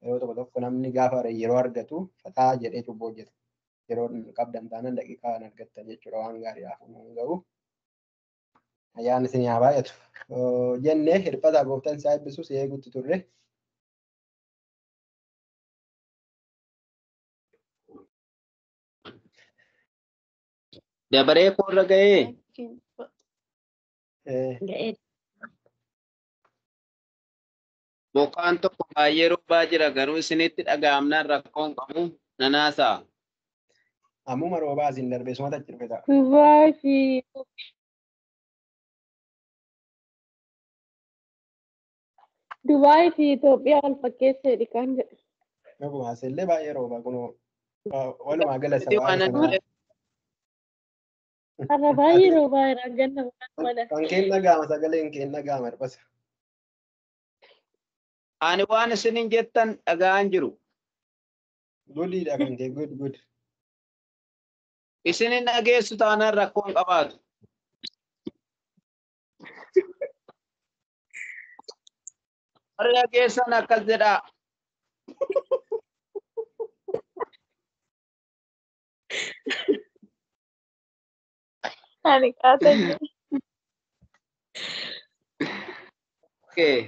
Yeroo tokko tokko namni gaafa yeroo argatu fataa jedhee cubbuu hojjeta. Yeroo qabdan taanaan daqiiqaa kan argattan jechuudha waan gaarii hafuun hin ga'u. Ayyaanni isin haa baay'atu. Jennee hirphataa gooftaan isaa eebbisus eeguutti turre. Dabaree koorra ga'ee. Bokkaan tokko baay'ee roobaa jira garuu isinitti dhaga'amnaan rakkoon qabu nanaasaa. Ammuma roobaa isin darbee sumata achi dhufe ta'a. Dubaay fi Itoophiyaa wal fakkeesseedha kan jedhu. Akkuma asillee baay'ee roobaa kunoo walumaa gala sabaa sanaa. Har'a baay'ee roobaa jira ganna mala. Kan keen dhaga'ama sagaleen keen dhaga'ama hirphasa. Ani waan isinin jettan dhaga'an jiru. Guddiidha kan kee gud. Isinin dhageessu taanaan rakkoon qabaatu. Warri dhageessan akkas jedhaa. Ani kaasanii. Okay.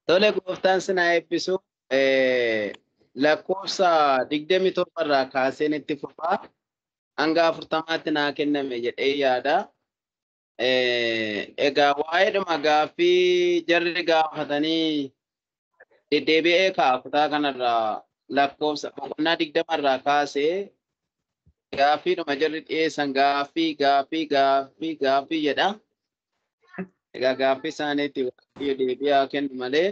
Tole gooftaan sinaa eebbisu lakkoofsa 27 irraa kaaseen itti fufaa hanga 40tti naa kenname jedhee yaada. Egaa waa'eedhuma gaaffii jarri gaafatanii deddeebi'ee kutaa kanarraa lakkoofsa boqonnaa 20 irraa kaasee gaaffiidhuma jarri dhiyeessan gaaffii jedha. Egaa gaaffii isaaniitti waaqayyo deebi'aa kennu malee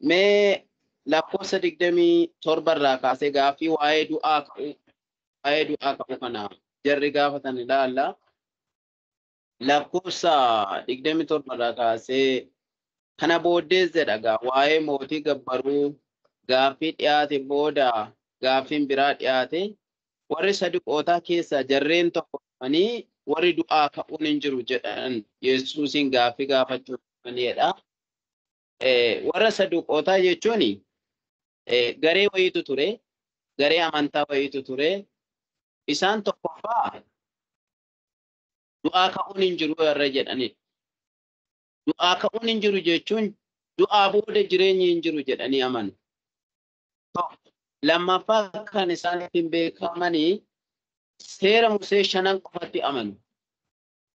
mee lakkoofsa 27 irraa kaasee gaaffii waa'ee du'aa ka'u kana jarri gaafatan ilaalla. Lakkoofsa 27 irraa kaasee kana booddees jedha waa'ee mootii gabbaruu gaaffii dhiyaate booda gaaffiin biraa dhiyaate warri Saduqootaa keessaa jarreen tokko dhufanii warri du'aa ka'uun hin jiru jedhan Yesuusin gaaffii gaafachuu dhufaniidha. Warra saduqootaa jechuun garee wayiitu ture, garee amantaa wayiitu ture. Isaan tokkoffaa du'aa ka'uun hin jiru warra jedhanidha. Du'aa ka'uun hin jiru jechuun du'aa booda jireenyi hin jiru jedhanii amanu. Lammaffaa kan isaan ittiin beekamanii seera Musee 5 qofatti amanu.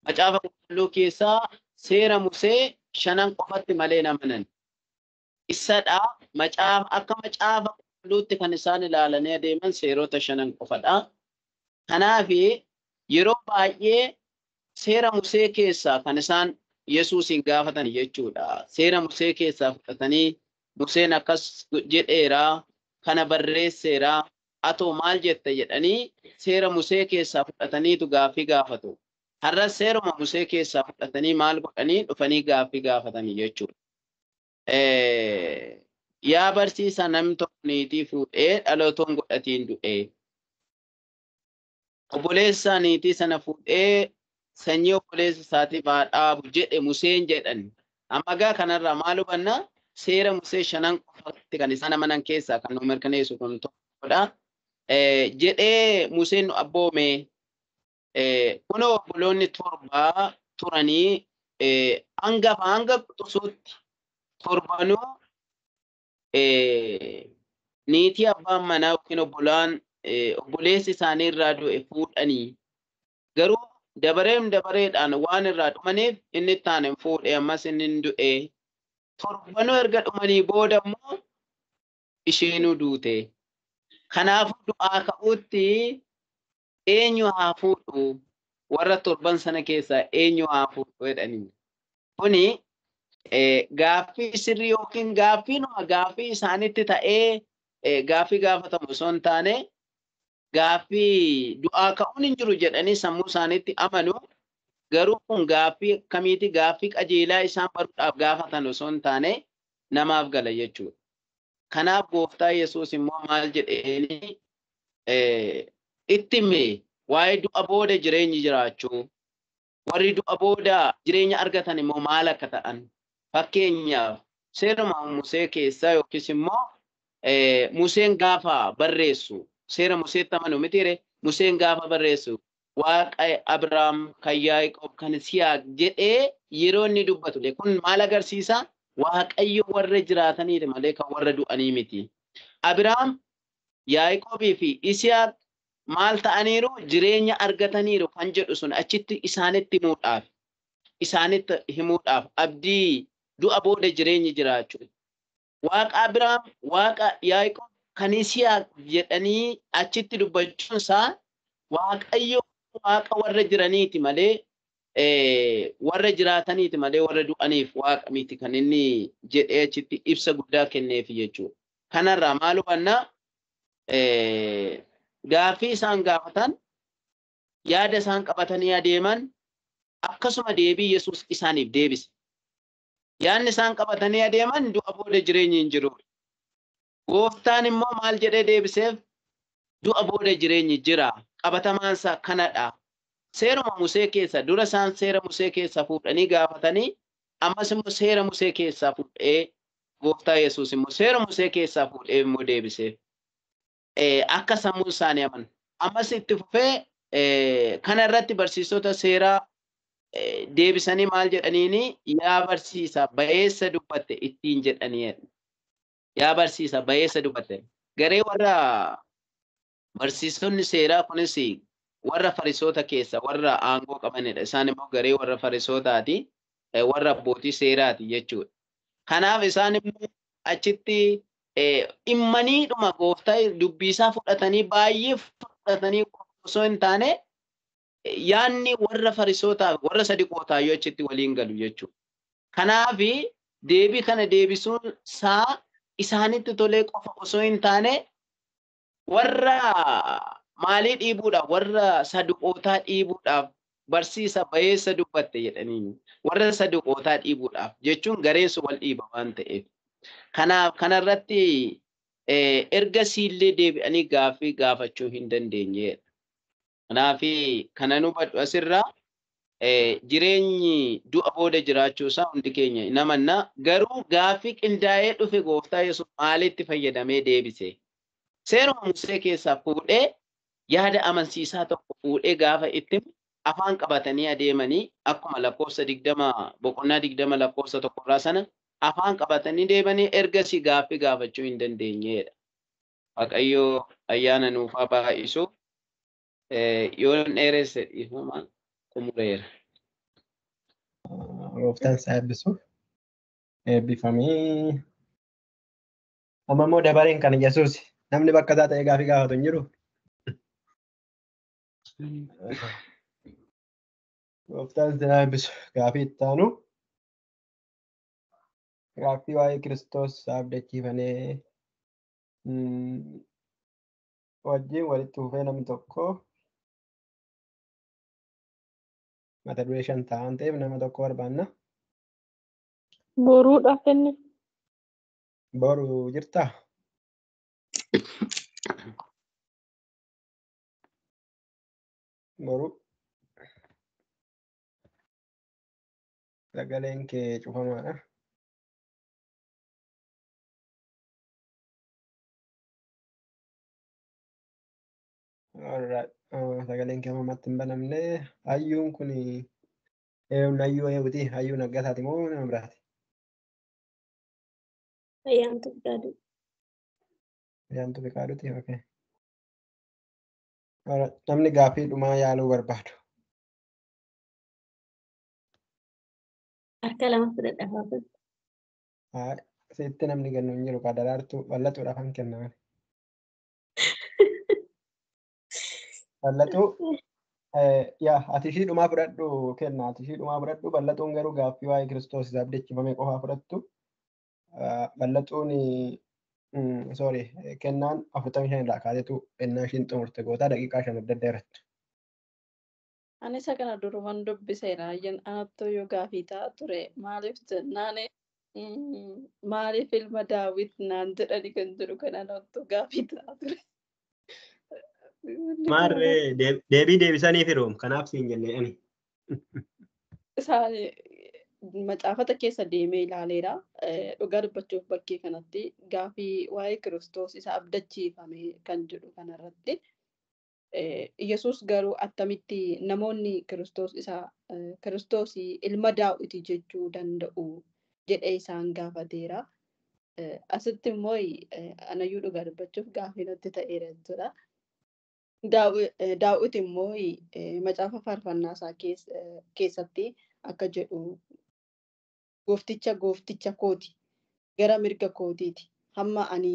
Macaafa qulqulluu keessaa seera Musee 5 qofatti malee hin amanan. Isadha akka macaafa qulqulluutti kan isaan ilaalanii adeeman seerota 5 qofadha. Kanaaf yeroo baay'ee seera Musee keessaa kan isaan Yesuusin gaafatan jechuudha. Seera Musee keessaa fudhatanii Museen akkas jedheera, kana barreesseera, atoo maal jette jedhanii seera Musee keessaa fudhataniitu gaaffii gaafatu. Har'a seeruma Musee keessaa fudhatanii maal godhanii dhufanii gaaffii gaafatanii jechuudha. Yaa barsiisaa namni tokko niitii fuudhee dhalootoon godhatiin du'e. Obboleessa niitii sana fuudhee sanyii obboleessa isaatiif haa dhaabu jedhe Museen jedhan. Amma gaa kanarraa maal hubanna? Seera Musee 5 qofatti kan isaan amanan keessaa kan nu mirkaneessu kun tokkodha. Jedhee Museen abboome kunoo obboloonni 7 turanii hanga quxisuutti 7 niitii abbaan manaa yookiin obboleessi isaanii irraa du'e fuudhanii garuu dabareedhaan waan irraa dhumaniif inni itti aanu hin fuudhe ammas inni du'e. 7 erga dhumanii booda immoo isheenuu duute. Kanaafuu du'aa ka'uutti eenyu haa fuudhu? Warra 7 sana keessaa eenyu haa fuudhu jedhanii. Kuni gaaffii sirrii yookiin gaaffii isaanitti ta'ee gaaffii gaafatamu osoo hin taane gaaffii du'aa ka'uun hin jiru jedhanii sammuu isaaniitti amanu. Garuu kun gaaffii akkamiiti? Gaaffii qajeelaa isaan baruudhaaf gaafatan osoo hin taane namaaf gala jechuudha. Kanaaf gooftaa Yesuus immoo maal jedheeni itti himee waa'ee du'a booda jireenyi jiraachuu, warri du'a booda jireenya argatan immoo maal akka ta'an. Fakkeenyaaf seeruma Musee keessaa yookiis immoo Museen gaafa barreessu seera Museetti amanu mitiire Museen gaafa barreessu Waaqa Abrahaam kan Yaaqoob kan Yisihaaq jedhee yeroo inni dubbatu kun maal agarsiisa? Waaqayyo warra jiraataniidha malee kan warra du'anii miti. Abrahaam, Yaaqoobii fi Yisihaaq maal ta'aniiru? Jireenya argataniiru kan jedhu sun achitti isaanitti himuudhaaf abdii du'a booda jireenyi jiraachuu. Waaqa Abrahaam, Waaqa Yaaqoob kan Yisihaaq jedhanii achitti dubbachuun isaa Waaqayyo Waaqa warra jiraniiti malee warra jiraataniiti malee warra du'aniif Waaqa miti kan inni jedhee achitti ibsa guddaa kenneef jechuudha. Kanarraa maal hubanna? Gaaffii isaan gaafatan yaada isaan qabatanii adeeman akkasuma deebii Yesuus isaaniif deebise. Yaadni isaan qabatanii adeeman du'a booda jireenyi hin jiru. Gooftaan immoo maal jedhee deebiseef? Du'a booda jireenyi jira. Qabatamaan isaa kanadha. Seeruma Musee keessa dura isaan seera Musee keessa fuudhanii gaafatanii ammas immoo seera Musee keessaa fuudhee gooftaa Yesuus immoo seera Musee keessaa fuudhee immoo deebiseef. Akka sammuu isaanii amanu. Ammas itti fufee kana irratti barsiisota seeraa deebisanii maal jedhaniini? Yaa barsiisaa bayeessa dubbatte ittiin jedhanii. Yaa barsiisaa bayeessa dubbatte. Garee warra barsiisonni seeraa kunis warra Fariisota keessa warra aangoo qabanidha. Isaan immoo garee warra Fariisotaati, warra abbootii seeraati jechuudha. Kanaaf isaan immoo achitti dhimmaniidhuma gooftaa dubbisaa fudhatanii baay'ee fudhatanii osoo hin taane yaanni warra Fariisotaa warra Saduqootaa achitti waliin galu jechuudha. Kanaaf deebii kana deebisuun isaa isaanitti tolee qofa osoo hin taane warra maalii dhiibuudhaaf warra Saduqootaa dhiibuudhaaf barsiisa bayeessa dubbatte jedhanii warra Saduqootaa dhiibuudhaaf jechuun gareen sun wal dhiiba waan ta'eef. Kanaaf kanarratti erga siillee deebi'anii gaaffii gaafachuu hin dandeenye. Kanaaf kana nu hubadhu asirraa jireenyi du'a booda jiraachuu isaa hundi keenya hin amanna. Garuu gaaffii qindaa'ee dhufe gooftaa Yesuus maalitti fayyadamee deebise? Seeruma Musee keessaa fuudhee yaada amansiisaa tokko fuudhee gaafa itti afaan qabatanii adeemanii akkuma lakkoofsa 20 boqonnaa 20 lakkoofsa 1 sana afaan qabatanii deemanii ergasii gaaffii gaafachuu hin dandeenyedha. Waaqayyoo ayyaana nuuf haa baay'isu. Yoon dheeresse dhiifama xumureera. Gooftaan isaa eebbisu. Eebbifamee. Amma immoo dabareen kan Yesuus namni bakka isaa ta'ee gaaffii gaafatu hin jiru. Gooftaan isaa eebbisu. Gaaffii itti aanu. Gaaffii waa'ee Kiristoos abdachiifamee wajjin walitti dhufee namni tokko mata duree 5 ta'an ta'eef nama tokko barbaanna. Boruudhaaf inni. Boru jirtaa? Boru. Sagaleen kee cufamaadha. Alright. Sagaleen kee mamatti hin banamne. Hayyuun kun hayyuu eeguti. Hayyuu naggasaati moo nama biraati? Ayyaantu gaadu. Ayyaantu Fiqaaduuti. Okay. Namni gaaffii dhumaa yaaluu barbaadu. Harka lama fudhadhaaf. Sitti namni kennu hin jiru. Daraartuu bal'atuudhaaf kan kennaman. Bal'atuu ati ishii dhumaa fudhadhu kenna. Ati ishii dhumaa fudhadhu. Bal'atuun garuu gaaffii waa'ee Kiristoos isaa abdachiifamee qofaa fudhattu. Bal'atuun kennaan 45 irraa kaasetu ennaa ishiin xumurte gootaa daqiiqaa 5 adda adda irratti. Ani isa kana duruman dubbiseera. Anattuu yoo gaaffii ta'a ture. Maaliif jennaan maaliif ilma Daawit naan jedhani kan jedhu kana anattuu gaaffii ta'a ture. Maarree deebii deebisaniif yeroo kanaaf siin jennee ani. Isaan macaafata keessa deemee ilaaleera. Dhugaa dubbachuuf bakkee kanatti gaaffii waa'ee Kiristoos isa abdachiifame kan jedhu kanarratti Yesuus garuu attamitti namoonni Kiristoos ilma Daawit jechuu danda'u jedhee isaan gaafateera. Asitti immoo anayyuu dhugaa dubbachuuf gaaffii natti ta'eera jechuudha. Daawit immoo macaafa faarfannaa isaa keessatti akka jedhu goofticha kooti gara mirga kootiiti hamma ani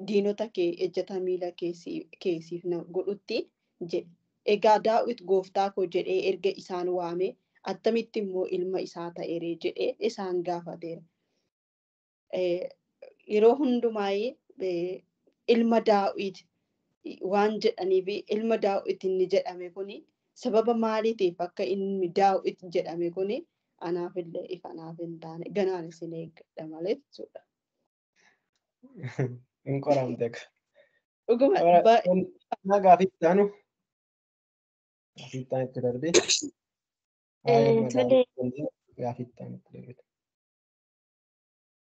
diinota kee ejjata miila keessiif na godhutti jedhe. Egaa Daawit gooftaa koo jedhee erga isaan waame attamitti immoo ilma isaa ta'eere jedhee isaan gaafateera. Yeroo hundumaa ilma Daawit waan jedhaniif ilma Daawit inni jedhame kuni sababa maaliitiif akka ilmi Daawit jedhame kuni anaaf illee ifanaaf hin taane ganaan isin eeggadha malee jechuudha. Hin qoramte. Dhuguma gaaffii itti aanu. Gaaffii itti aanu itti darbee. Gaaffii itti aanu itti darbee.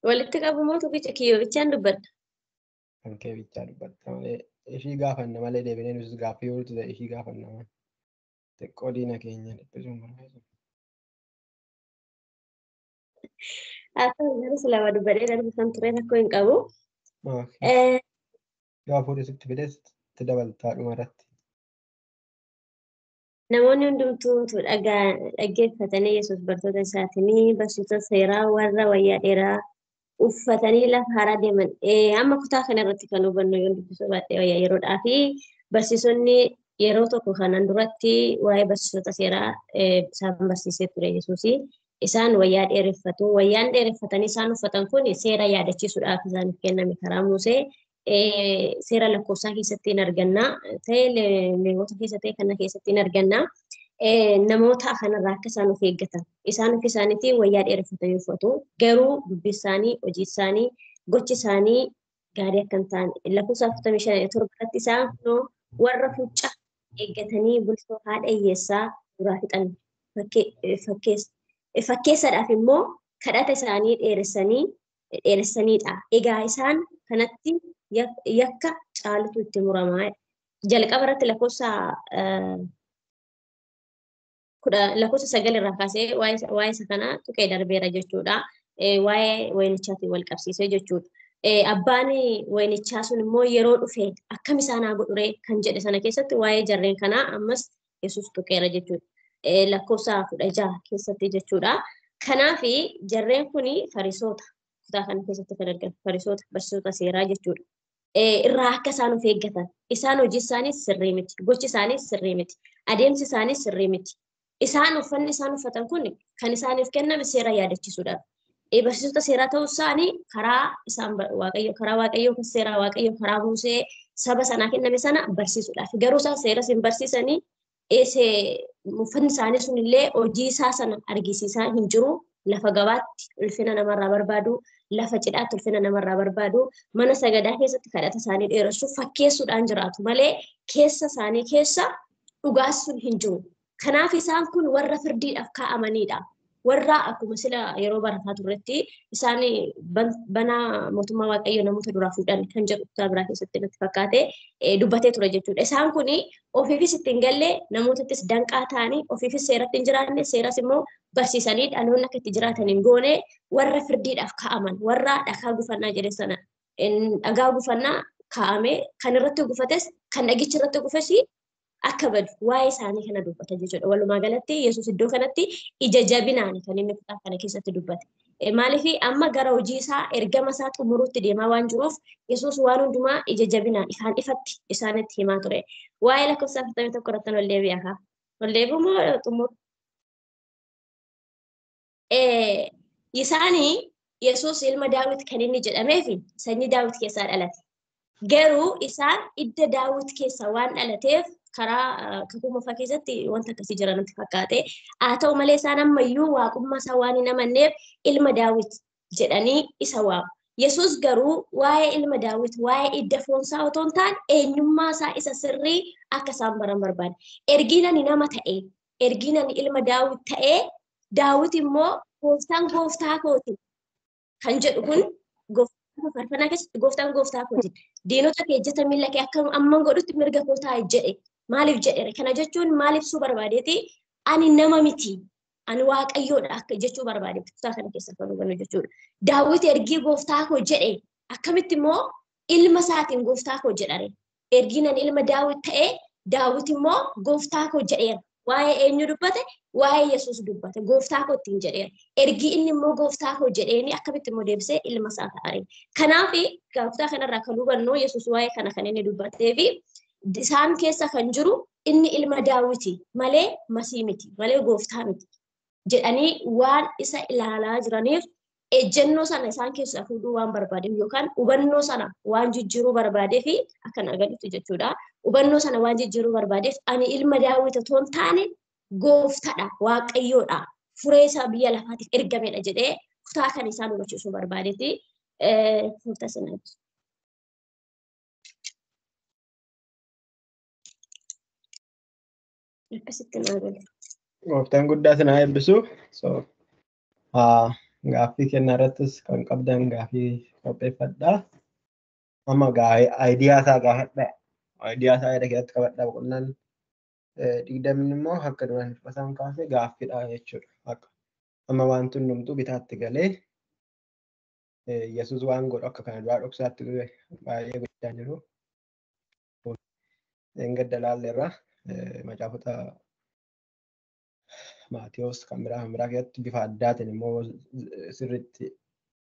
Walitti qabu moo tokkicha kiyyoo dubbadha? Kan kee bichaa dubbadha malee ishii gaafanna malee deebinee nuti gaaffii yoo ta'e ishii gaafanna malee. Xiqqoo diina keenya dhiphisuun barbaadu. Akka lama dubbadhee darbisan ture rakkoo hin qabu. Yoo fuudhee sitti fides itti dabaltaa dhuma irratti. Namoonni hundumtuu dhaggeeffatanii Yesuus bartoota isaatiin barsiisota seeraa warra wayyaa dheeraa uffatanii lafa haaraa deeman. Amma kutaa kana irratti kan hubannu yoo dubbisuu baadhee wayyaa yeroodhaa fi barsiisonni yeroo tokko kanaan duratti waa'ee barsiisota seeraa isaan barsiisee ture Yesuus. Isaan wayyaa dheereffatu. Wayyaan dheereffatanii isaan uffatan kun seera yaadachiisuudhaaf isaaniif kenname karaa Musee. Seera lakkoofsaa keessatti hin arganna. Ta'ee Lewwota keessatti kana keessatti hin arganna. Namoota kanarraa akka isaan of eeggatan. Isaan ofii isaaniitiin wayyaa dheereffatanii uffatu. Garuu dubbi isaanii, hojii isaanii, gochi isaanii gaarii akka hin taane. Lakkoofsa 47 irratti isaan warra fuuncaa eeggatanii bultoo haadha hiyyeessaa duraa fixan. fakkeessaadhaaf immoo kadhata isaanii dheeressaniidha. Egaa isaan kanatti yakka caalutu itti muramaa. Jalqaba irratti lakkoofsa 9 irraa kaasee waa'ee isa kanaa tuqee darbeera jechuudha. Waa'ee wayinichaatiin wal qabsiisee jechuudha. Abbaan wayinichaa sun immoo yeroo dhufe akkam isaan haa godhure kan jedhe sana keessatti waa'ee jarreen kanaa ammas Yesuus tuqeera jechuudha. Lakkoofsa 16 keessatti jechuudha. Kanaaf jarreen kun fariisota kutaa kana keessatti kan argamu fariisota barsiisota seeraa jechuudha. Irraa akka isaan of eeggatan isaan hojii isaanii sirrii miti, gochi isaanii sirrii miti, adeemsi isaanii sirrii miti. Isaan uffanni isaan uffatan kun kan isaaniif kenname seera yaadachiisuudha. Barsiisota seeraa ta'uu isaanii karaa waaqayyoo kan seeraa waaqayyoo karaa Musee saba sanaa kenname sana barsiisuudhaaf. Garuu isaan seera hin barsiisanii uffanni isaanii sun illee hojii isaa sana argisiisaa hin jiru. Lafa gabaatti ulfina namarraa barbaadu, lafa cidhaatti ulfina namarraa barbaadu, mana sagadaa keessatti kadhata isaanii dheeressuuf fakkeessuudhaan jiraatu malee keessa isaanii keessa dhugaan sun hin jiru. Kanaaf isaan kun warra firdiidhaaf kaa'amanidha. Warra akkuma sila yeroo barataa turretti isaan bana mootummaa waaqayyoo namoota duraa fuudhan kan jedhu kutaa biraa keessatti natti fakkaate dubbatee ture jechuudha. Isaan kun ofiifis ittiin gallee namootatti danqaa ta'anii ofiifis seeratti hin jiraanne seeras immoo barsiisanii dhaloonni akka itti jiraatan hin goone warra firdiidhaaf kaa'aman warra dhagaa gufannaa jedhe sana dhagaa gufannaa kaa'ame kan irratti gufates kan dhagichi irratti gufes akka badu waa'ee isaanii kana dubbata jechuudha. Walumaa galatti Yesuus iddoo kanatti ija jabinaan kan inni kutaa kana keessatti dubbate. Maaliif amma gara hojii isaa ergama isaa xumuruutti deemaa waan jiruuf Yesuus waan hundumaa ija jabinaan ifaan ifatti isaanitti himaa ture. Waa'ee lakkoofsa 41 irratti ol deebi'aa. Ol deebi'u moo xumuru? Isaanii Yesuus ilma Daawit kan inni jedhamee fi sanyii Daawit keessaa dhalate. Garuu isaan idda Daawit keessaa waan dhalateef karaa kakuu moofaa keessatti wanta akkasii jira natti fakkaate. Haa ta'u malee isaan ammayyuu waaqummaa isaa waan hin amanneef ilma Daawit jedhanii isa waamu. Yesuus garuu waa'ee ilma Daawit, waa'ee idda foonsaa otoo hin taane eenyummaa isaa isa sirrii akka isaan baran barbaade. Ergiin ani nama ta'e, ergiin ani ilma Daawit ta'e, Daawit immoo gooftaan gooftaa kooti kan jedhu kun faarfannaa keessatti gooftaan gooftaa kooti. Diinota kee ejjeta miilla kee akka amman godhutti mirga koo taa'i jedhe. Maaliif jedhe? Kana jechuun maal ibsuu barbaadeeti? Ani nama miti. Ani waaqayyoodha akka jechuu barbaade kutaa kana keessa kan hubannu jechuudha. Daawit ergii gooftaa koo jedhe akkamitti immoo ilma isaatiin gooftaa koo jedhare. Ergiin ani ilma Daawit ta'e Daawit immoo gooftaa koo jedheera. Waa'ee eenyu dubbate? Waa'ee Yesuus dubbate. Gooftaa koo ittiin jedheera. Ergii inni immoo gooftaa koo jedheeni akkamitti immoo deebisee ilma isaa ta'are. Kanaaf kutaa kanarraa kan hubannu Yesuus waa'ee kana kan inni dubbatee fi isaan keessa kan jiru inni ilma Daawiti malee masii miti, malee gooftaa miti jedhanii waan isa ilaalaa jiraniif ejjennoo sana isaan keessaa fuudhuu waan barbaadeef yookaan hubannoo sana waan jijjiiruu barbaadee fi akkan agarsiisu jechuudha. Hubannoo sana waan jijjiiruu barbaadeef ani ilma Daawit otoo hin taane gooftaadha, waaqayyoodha, furee isaa biyya lafaatiif ergamedha jedhee kutaa kan isaan hubachiisuu barbaadeeti. Gooftaan guddaa isin haa eebbisu. Gaaffii kennaa irrattis kan qabdan gaaffii qopheeffadhaa. Amma aayidiyaa isaa gaafadhaa. Aayidiyaa isaa yaada keessatti qabadhaa. Boqonnaan 20 immoo akka duraan hir'isaan kaasee gaaffiidha jechuudha. Amma wanti hundumtuu bitaatti galee Yesuus waan godhu akka kana duraa dhoksaatti baay'ee guddaa jiru. Gadda laalleerra macaafota Maatiyos kan biraa keessatti bifa addaatiin immoo sirriitti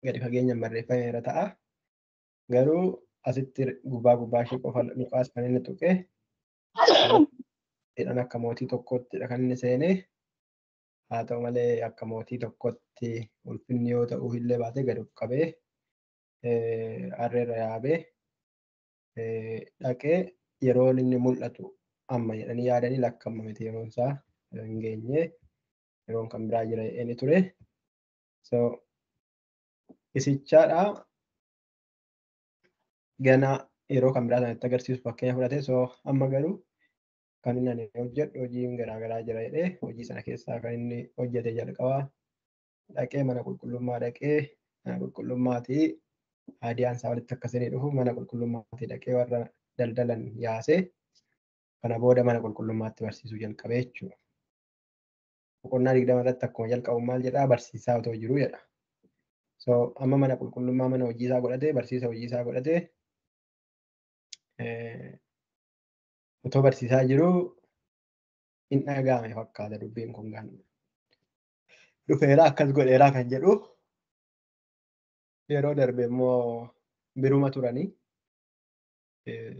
gadi fageenyaan barreeffameera ta'a. Garuu asitti gubbaa ishee qofa Luqaas kan inni tuqe jedhan akka mootii tokkottidha kan inni seenee. Haa ta'u malee akka mootii tokkotti ulfinni yoo ta'u illee baatee gadi of qabee harreerra yaabee dhaqee yeroo inni mul'atu amma jedhanii yaadanii lakkaa'amamete yeroon isaa hin geenye yeroon kan biraa jira inni ture. Isichaadha gana yeroo kan biraa sanatti agarsiisu fakkeenya fudhate. Amma garuu kan inni ani hojjedhu hojiin garaagaraa jira jedhee hojii sana keessaa kan inni hojjete jalqabaa dhaqee mana qulqullummaa dhaqee mana qulqullummaatii aadiyaan isaa walitti akkasii dhufu mana qulqullummaatii dhaqee warra daldalan yaasee kana booda mana qulqullummaatti barsiisuu jalqabee jechuudha. Boqonnaa 20 irratti akkuma jalqabu maal jedhaa barsiisaa otoo jiruu jedha. So amma mana qulqullummaa mana hojii isaa godhatee barsiisa hojii isaa godhatee otoo barsiisaa jiruu hin dhaga'ame fakkaata dubbiin kun kan dhufeera akkas godheeraa kan jedhu yeroo darbe immoo biruma turanii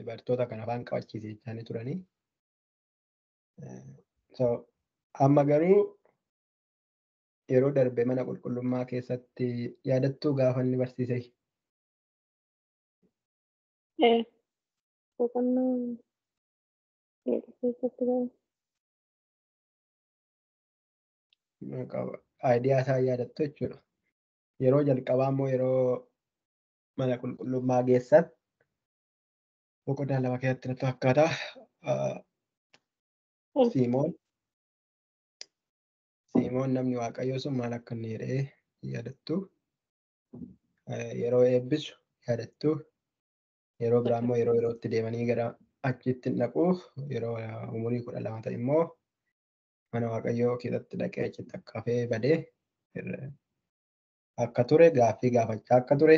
bartoota kan afaan qabachiisee isaanii turanii. So amma garuu yeroo darbe mana qulqullummaa keessatti yaadattuu gaafa inni barsiise. Boqonnaa keessatti Aayidiyaa isaa yaadattu jechuudha. Yeroo jalqabaa immoo yeroo mana qulqullummaa geessan boqonnaa 2 keessatti natti fakkaata. Simoon namni waaqayyoo sun maal akka inni jedhee yaadattu. Yeroo eebbisu yaadattu. Yeroo biraa immoo yeroo yerootti deemanii gara achitti naqu yeroo umurii 12 ta'e immoo mana waaqayyoo keessatti dhaqee achitti akka hafee badee akka ture gaaffii gaafachaa akka ture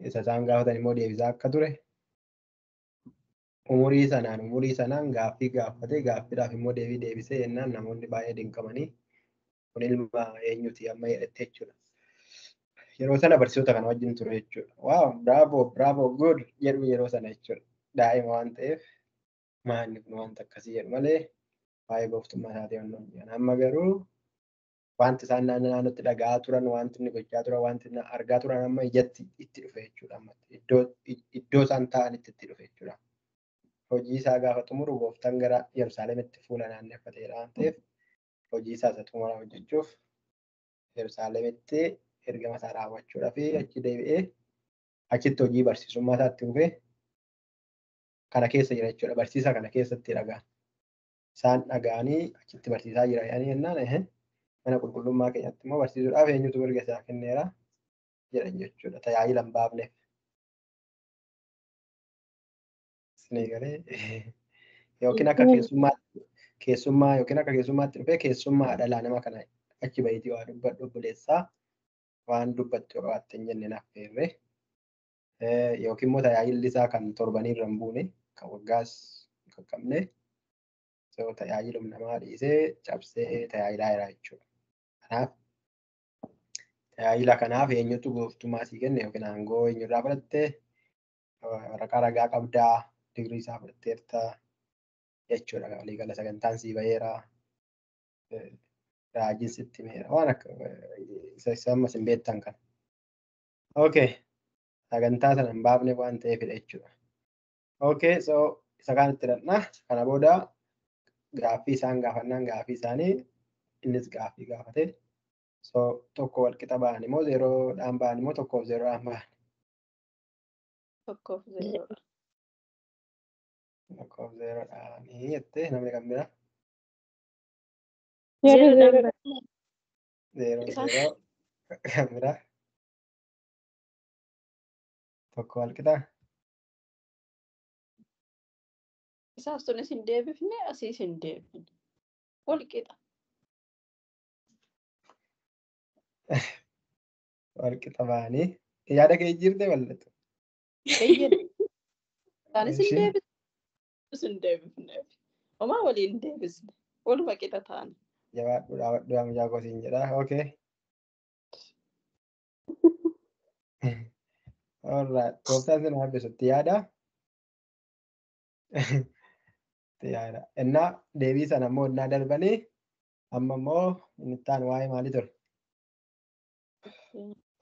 isa isaan gaafatan immoo deebisaa akka ture umurii sanaan gaaffii gaafatee gaaffiidhaaf immoo deebii deebisee jennaan namoonni baay'ee dinqamanii kun ilma eenyuti amma jedhette jechuudha. Yeroo sana barsiisota kana wajjin ture jechuudha. Waaw bravo good jedhu yeroo sana jechuudha. Daa'ima waan ta'eef maanni kun wanta akkasii jedhu malee baay'ee gooftummaa isaatii waan jiran. Amma garuu wanti isaan naannootti dhaga'aa turan wanti inni gochaa turan wanti inni argaa turan amma ijatti itti dhufe jechuudha. Iddoo isaan taa'anitti itti dhufe jechuudha. Hojii isaa gaafa xumuru gooftaan gara Yerusaalemitti fuula naanneeffateedha waan ta'eef hojii isaa isa xumuraa hojjechuuf Yerusaalemitti ergama isaa raawwachuudhaaf achi deebi'ee achitti hojii barsiisummaa isaatti dhufee kana keessa jira jechuudha. Barsiisa kana keessatti dhagaan. Isaan dhagaanii achitti barsiisaa jira jennaan mana qulqullummaa keenyatti immoo barsiisuudhaaf eenyutu mirga isaa kenneera jedhan jechuudha. Tajaajila hin baafneef. Yookiin akka keessummaa yookiin akka keessummaatti dhufee keessummaa dhalaa nama kana achi bahiitii waa dubbadhu obboleessaa waan dubbattu yoo qabaatte hin jenne naffeerre yookiin immoo tajaajilli isaa kan torbanii irra hin buune kan waggaas hin qaqqabne tajaajilum namaa dhiisee cabsee tajaajilaa jira jechuudha. Kanaaf tajaajila kanaaf eenyutu gooftummaa sii kenne yookiin aangoo eenyurraa fudhatte waraqaa ragaa qabdaa digrii isaa fudhatteerta jechuudha. Waliigala sagantaan sii baheera raajiin sitti meera waan akka isa ammas hin beektan kan. Okay. Sagantaa sana hin baafne waan ta'eefidha jechuudha. Okay, so isa kaanitti hidhanna. Kana booda gaaffii isaan gaafannaan gaaffii isaanii innis gaaffii gaafate. So tokko walqixa ba'an immoo zeeroodhaan ba'an immoo tokkoof zeeroodhaan ba'an. Tokkoof zeeroodha. Tokkoof zeeroodhaan jettee namni kan bira. Zeeroo kan bira. Tokko walqixa. Isaaf sunis hin deebifne asiis hin deebifne. Walqixa. Walqixa ba'anii yaada kee jirte bal'atu. Isaanis hin deebifne. Homaa waliin hin deebisne. Waluma qixa ta'an. Jabaadhu dhaabadhu amajaa kosiin jedha. Okay. Alright. Gooftaan sin hambisutti yaada. Yaada. Innaa deebii sana immoo innaa darbanii amma immoo inni itti aanu waa'ee maalii ture?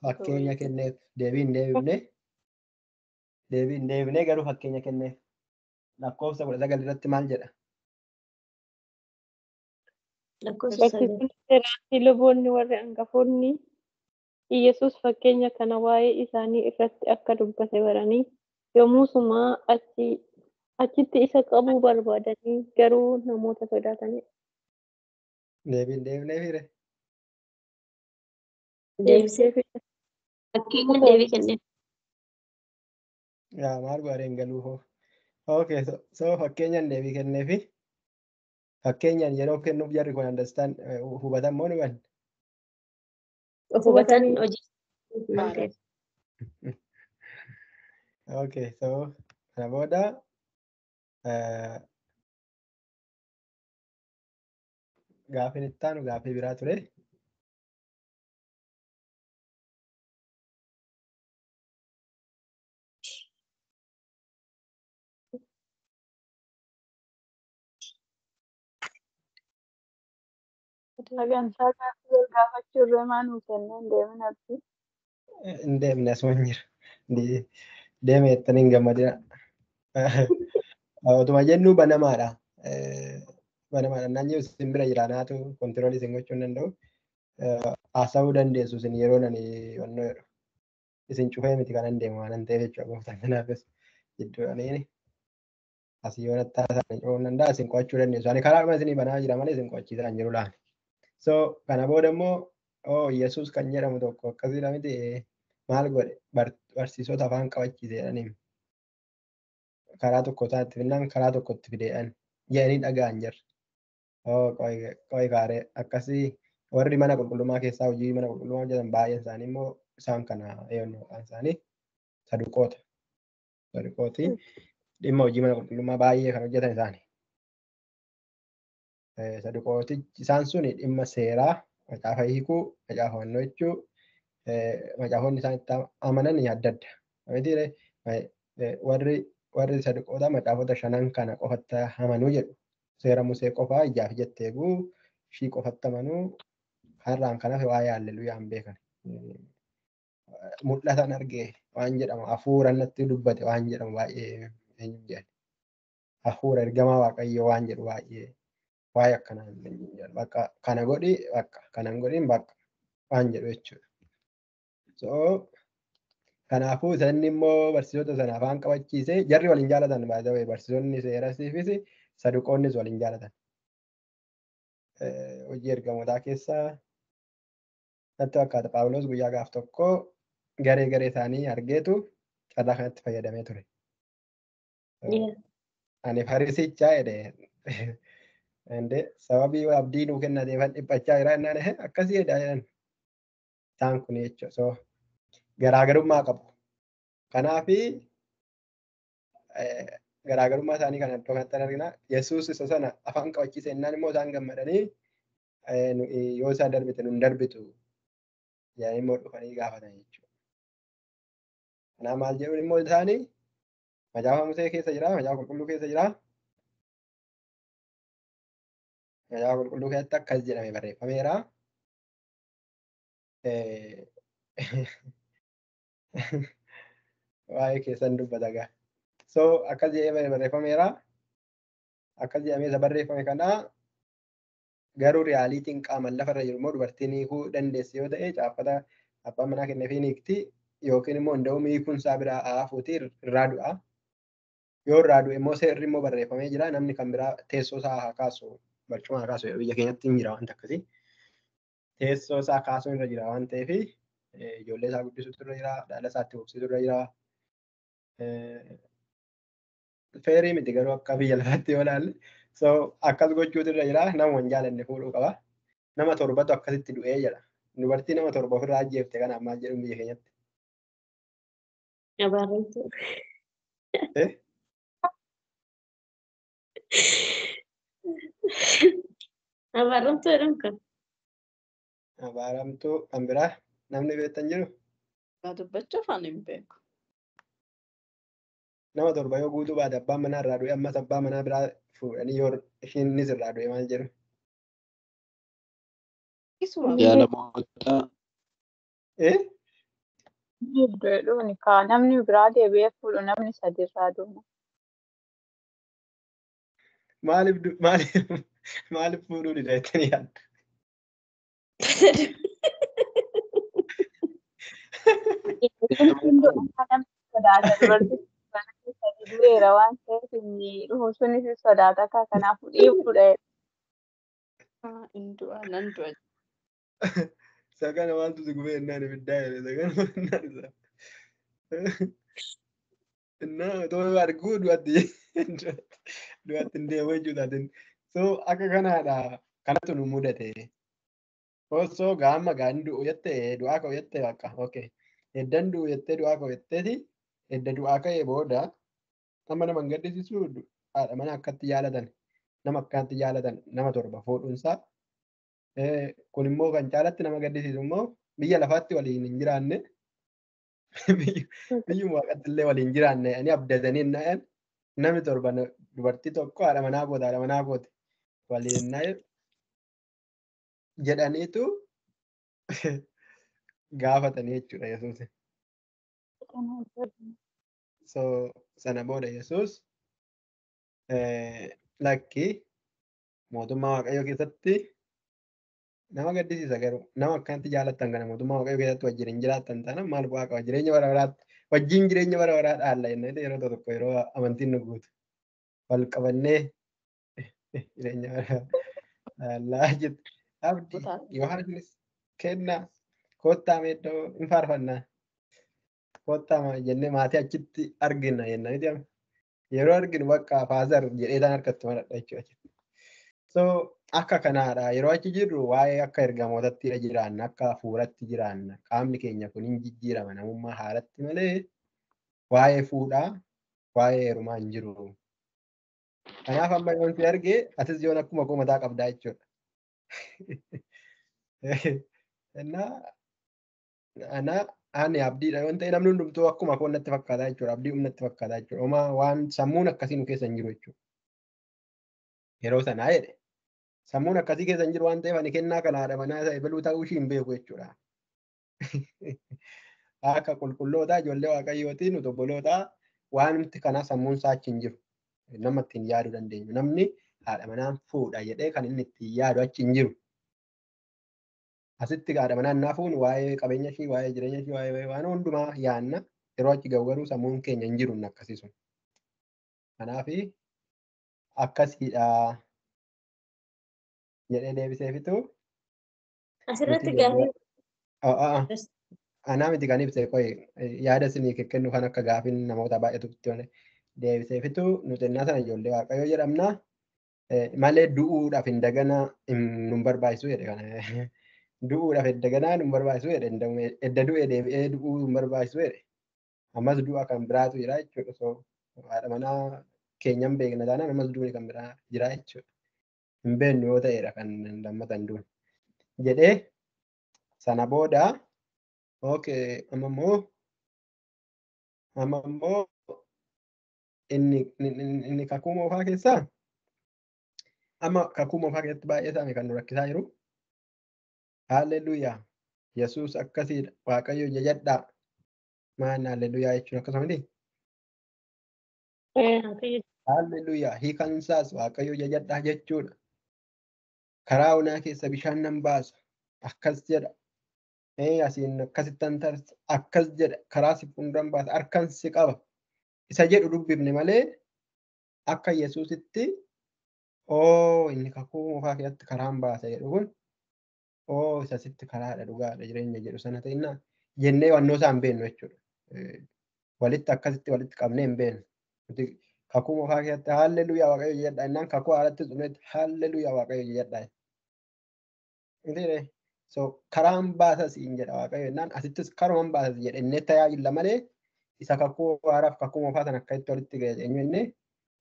Fakkeenya kenneef deebii hin deebifne garuu fakkeenya kenneef. Lakkoofsa 19 irratti maal jedha? Barsiisonni luboonni warri hangafoonni Iyyasuus fakkeenya kana waa'ee isaanii irratti akka dubbate baranii yommusumaa achi achitti isa qabuu barbaadanii garuu namoota sodaatanii. Deebinee fire. Deebisee fakkeenya deebii kennee. Yaa maal baareen galuu hoo. Okay, so fakkeenyaan deebii kenneefi fakkeenyaan yeroo kennuuf jarri kun understand hubatan moo ni hubanne? Hubatan hojii maal ta'eef. Okay, so kana booda gaafin itti aanu gaafii biraa ture. Sagantaa gaaffii wal gaafachuu irra maanuu kennaan deemin abdii. Hin deemne asuma hin jiru. Deeme jettanii hin gammadina. Otuma jennuu banamaadha. Banamaadha. Naan jiru isin bira jiraanaatu kontiroolii isin gochuu hin danda'u. Haasa'uu dandeessu isin yeroo nani onnoo jedhu. Isin cufee miti kanan deemu waan ta'eef jechuudha gooftaan kanaafis jidduudhaniini. Asii yoo natti haasa'an cufuu danda'a isin qo'achuu dandeessu. Ani karaadhuma isinii banaa jira malee isin qo'achiisaa hin jiru laani. So kana booda immoo Yesuus kan jedhamu tokko akkasiidha miti maal godhe barsiisota afaan qabachiise jedhaniin karaa tokko isaatti finnaan karaa tokkotti fideedhaan jedhanii dhaga'an jirra. Qo'i gaaree akkasii warri mana qulqullummaa keessaa hojii mana qulqullummaa hojjetan baay'een isaanii immoo isaan kana maqaan isaanii saduqoota. Saduqootii dhimma hojii mana qulqullummaa baay'ee kan hojjetan isaanii. Saduqootichi isaan suni dhimma seeraa, macaafa hiikuu, macaafa hubannoo jechuu, macaafonni isaan itti amanan adda adda. Warri saduqoota macaafota shanan kana qofatti amanuu jedhu. Seera Musee qofaa ijaaf jettee eeguu, ishii qofatti amanuu, kanarraan kan hafe waa'ee halleluyyaa hin beekan. Mul'atan argee waan jedhamu hafuura natti dubbate waan jedhamu baay'ee eenyu jedhan. Hafuura ergamaa Waaqayyoo waan jedhu baay'ee. Waa'ee akkanaan bakka kana godhi bakka kanan godhin bakka waan jedhu jechuudha. So kanaafuu isaan immoo barsiisota sana afaan qabachiisee jarri waliin jaalatan baay'ee barsiisonni seerasiifis saduqoonnis waliin jaalatan. Hojii ergamootaa keessaa natti fakkaata Phaawulos guyyaa gaaf tokko garee isaanii argeetu carraa kanatti fayyadamee ture. Ani fariisichaa jedhee. Sababii abdii nuu kennateefan dhiphachaa jira jennaan akkasii jedhan isaan kun jechuudha. So garaagarummaa qabu. Kanaafi garaagarummaa isaanii kana iddoo kanatti argina. Yesuus isa sana afaan qabachiise jennaan immoo isaan gammadanii yoo isaan darbite nun darbitu jedhanii immoo dhufanii gaafatan jechuudha. Kanaaf maal jedhuun immoo isaanii macaafa Musee keessa jira, macaafa qulqulluu keessa jira. Macaafa qulqulluu keessatti akkas jedhame barreeffameera. Waa'ee keessan dubbata gaa. So akkas jedhee barreeffameera. Akkas jedhamee isa barreeffame kana garuu riyaaliitiin qaamaan lafarra jiru immoo dubartiin hiikuu dandeessi yoo ta'e caaffata abbaan manaa kenneefiin hiikti yookiin immoo hunda'uu hiikunsaa biraa haafuuti irraa du'a. Yoo irraa du'e immoo seerri immoo barreeffamee jira namni kan biraa teessoo isaa haa kaasu. Barcuma kaasuu biyya keenyatti hin jira wanta akkasii. Teessoo isaa kaasuun irra jira waan ta'eef ijoollee isaa guddisuutu irra jira, dhaala isaatti boqsiisu irra jira. Feerii miti garuu akka biyya lafaatti yoo ilaalle. So akkas gochuutu irra jira nama hin jaalanne fuudhuu qaba. Nama torbatu akkasitti du'ee jedha. Dubartii nama torba ofirraa ajjeefte kanaaf maal jedhu biyya keenyatti. Abaaramtuu. Abaaramtuu jedhamu kan. Abaaramtuu kan biraa namni beektan jiru. Dubbachuu afaan hin beeku. Nama torba yoo guutuu baate abbaan manaa irraa du'e ammas abbaa manaa biraa fuudhanii yoo ishiinis irraa du'e maal jedhu. Jaalamoota. Hedduudhuuni kaa namni biraa deebi'ee fuudhu namni sadi irraa du'u. Maaliif fuudhuu dida jettanii yaaddu? gubeera waan ta'eef inni dhufu sunis sodaata akka kanaaf dhiibudha. Hin du'a nan du'a. Sakana wantu si gubee innaan ibiddaa jedhe sakana innaan isaa. Innaa otoo arguu du'atti hin deemu jechuudha. So akka kanaadha kanatu nu mudate. Osoo gaama gaan du'u jettee du'aa ka'u jettee bakka okay. Eddan du'u jettee du'aa ka'u jetteeti edda du'aa ka'ee booda amma nama hin gaddisiisu haadha mana akkatti jaalatan nama akkatti jaalatan nama torba fuudhuunsaa. Kun immoo kan caalatti nama gaddisiisu immoo biyya lafaatti waliin hin jiraanne biyyuma waaqatti illee waliin jiraanne ani abdatanii na'an namni torba dubartii tokko haadha manaa kooti waliin na'e jedhaniitu gaafatanii jechuudha Yesuus. So sana booda Yesuus lakki mootummaa Waaqayyoo keessatti nama gaddisiisa garuu nama akkanatti jaallattan kana mootummaa Waaqayyoo keessatti wajjin hin jiraattan taana maal bu'aa qaba jireenya bara baraatti wajjin jireenya bara baraa dhaalla jennee yeroo tokko yeroo amantiin nu guutu wal qabannee jireenya bara dhaallaa jettu abdii Yohaannis kennaa koottaa meeddoo hin faarfannaa koottaa jennee maatii achitti argina jennaan yeroo arginu bakka faazar jedhee tan harkatti maradha jechuudha. So akka kanaadha yeroo achi jirru waa'ee akka ergamootatti jiraanna akka hafuuratti jiraanna qaamni keenya kun hin jijjiirama namummaa haalatti malee waa'ee fuudhaa waa'ee heerumaa hin jiru. Kanaaf amma yoon si arge atis yoon akkuma koo mataa qabdaa jechuudha. Ani abdiidha yoon ta'e namni hundumtuu akkuma koo natti fakkaataa jechuudha abdii natti fakkaataa jechuudha. Homaa waan sammuun akkasii nu keessa hin jiru jechuudha. Yeroo sanaa jedhe. Sammuun akkasii keessa hin jiru waan ta'eef ani kennaa kanaadha manaa isa ebaluu ta'uu ishii hin beeku jechuudha. Akka qulqullootaa ijoollee waaqayyootiin nu obbolootaa waanti kanaa sammuun isaa achi hin jiru. Nama ittiin yaaduu dandeenyu. Namni haadha manaan fuudha jedhee kan inni ittiin yaadu achi hin jiru. Asitti haadha manaan naafuun waa'ee qabeenya ishii, waa'ee jireenya ishii, waa'ee waan hundumaa yaanna yeroo achi ga'u garuu sammuun keenya hin jiru akkasii sun. Kanaaf akkasiidha. Jedhee deebiseefitu. Asirratti gaafii. Anaa miti kan ibse yaada isinii kennu kan akka gaafiin namoota baay'eetu itti oole deebiseefitu nuti innaa sana ijoollee waaqayyoo jedhamna malee du'uudhaaf hin daganaa nun barbaachisu jedhe kana du'uudhaaf hin daganaa nun barbaachisu jedhe edda du'e deebi'ee du'uu nun barbaachisu jedhe ammas du'a kan biraatu jira jechuudha. So haadha manaa keenyan beekna taanaan ammas du'e kan biraa jira jechuudha. Hin beeknu yoo ta'edha kan lammatan duun jedhee sana booda amma immoo inni kakuu moofaa keessaa amma kakuu moofaa keessatti baay'ee isaanii kan nu rakkisaa jiru. Haalleluuyaa Yesuus akkasiidha Waaqayyo jajadhaa maan haalleluuyaa jechuun akkasumatti. Haalleluuyaa hiikansaas Waaqayyo jajadhaa jechuudha. Karaa onaa keessa bishaan nan baasa akkas jedha. Asiin akkasitti antarsa akkas jedha karaa si fuulduraan baasa harkaan si qaba. Isa jedhu dubbifne malee akka Yesuusitti inni kakuu moofaa keessatti karaan baasa jedhu kun isa sitti karaadha dhugaadha jireenya jedhu sana ta'inna jennee wannoo isaa hin beeknu jechuudha. Walitti akkasitti walitti qabnee hin beeknu. Kakuu moofaa keessatti haalleluuyaa Waaqayyo jajadhaa innaan kakuu haalatti xuneetti haalleluuyaa Waaqayyo jajadhaa. So karaan baasa siin jedha Waaqayyo jennaan asittis karumaan baasa jedhe inni tajaajila malee isa kakuu haaraaf kakuu moofaa sana akka itti walitti ga'e eenyu inni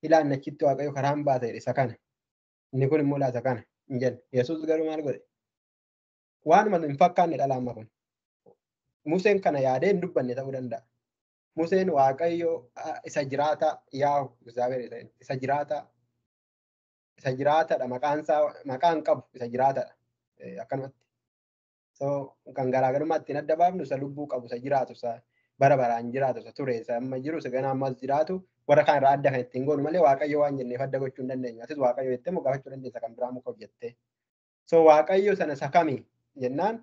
ilaan achitti Waaqayyo karaan baasa jedhe isa kana. Inni kun immoo laasa kana hin jenne. Yesuus garuu maal godhe? Waanuma hin fakkaanne dhala amma kun. Museen kana yaadee hin dubbanne ta'uu danda'a. Museen Waaqayyo isa jiraata yaa'u isa jiraatadha maqaan qabu isa jiraatadha. Akkanumatti. So kan garaagarummaa ittiin adda baafnu isa lubbuu qabu isa jiraatu isa bara baraan jiraatu isa ture isa amma jiru isa ganaa ammas jiraatu warra kaan irraa adda kan ittiin goonu malee Waaqayyo waan jenneef adda gochuu hin dandeenyu. Atis Waaqayyo jettee moo gaafachuu dandeessa kan biraa muka hojjettee. So Waaqayyo sana isa kami jennaan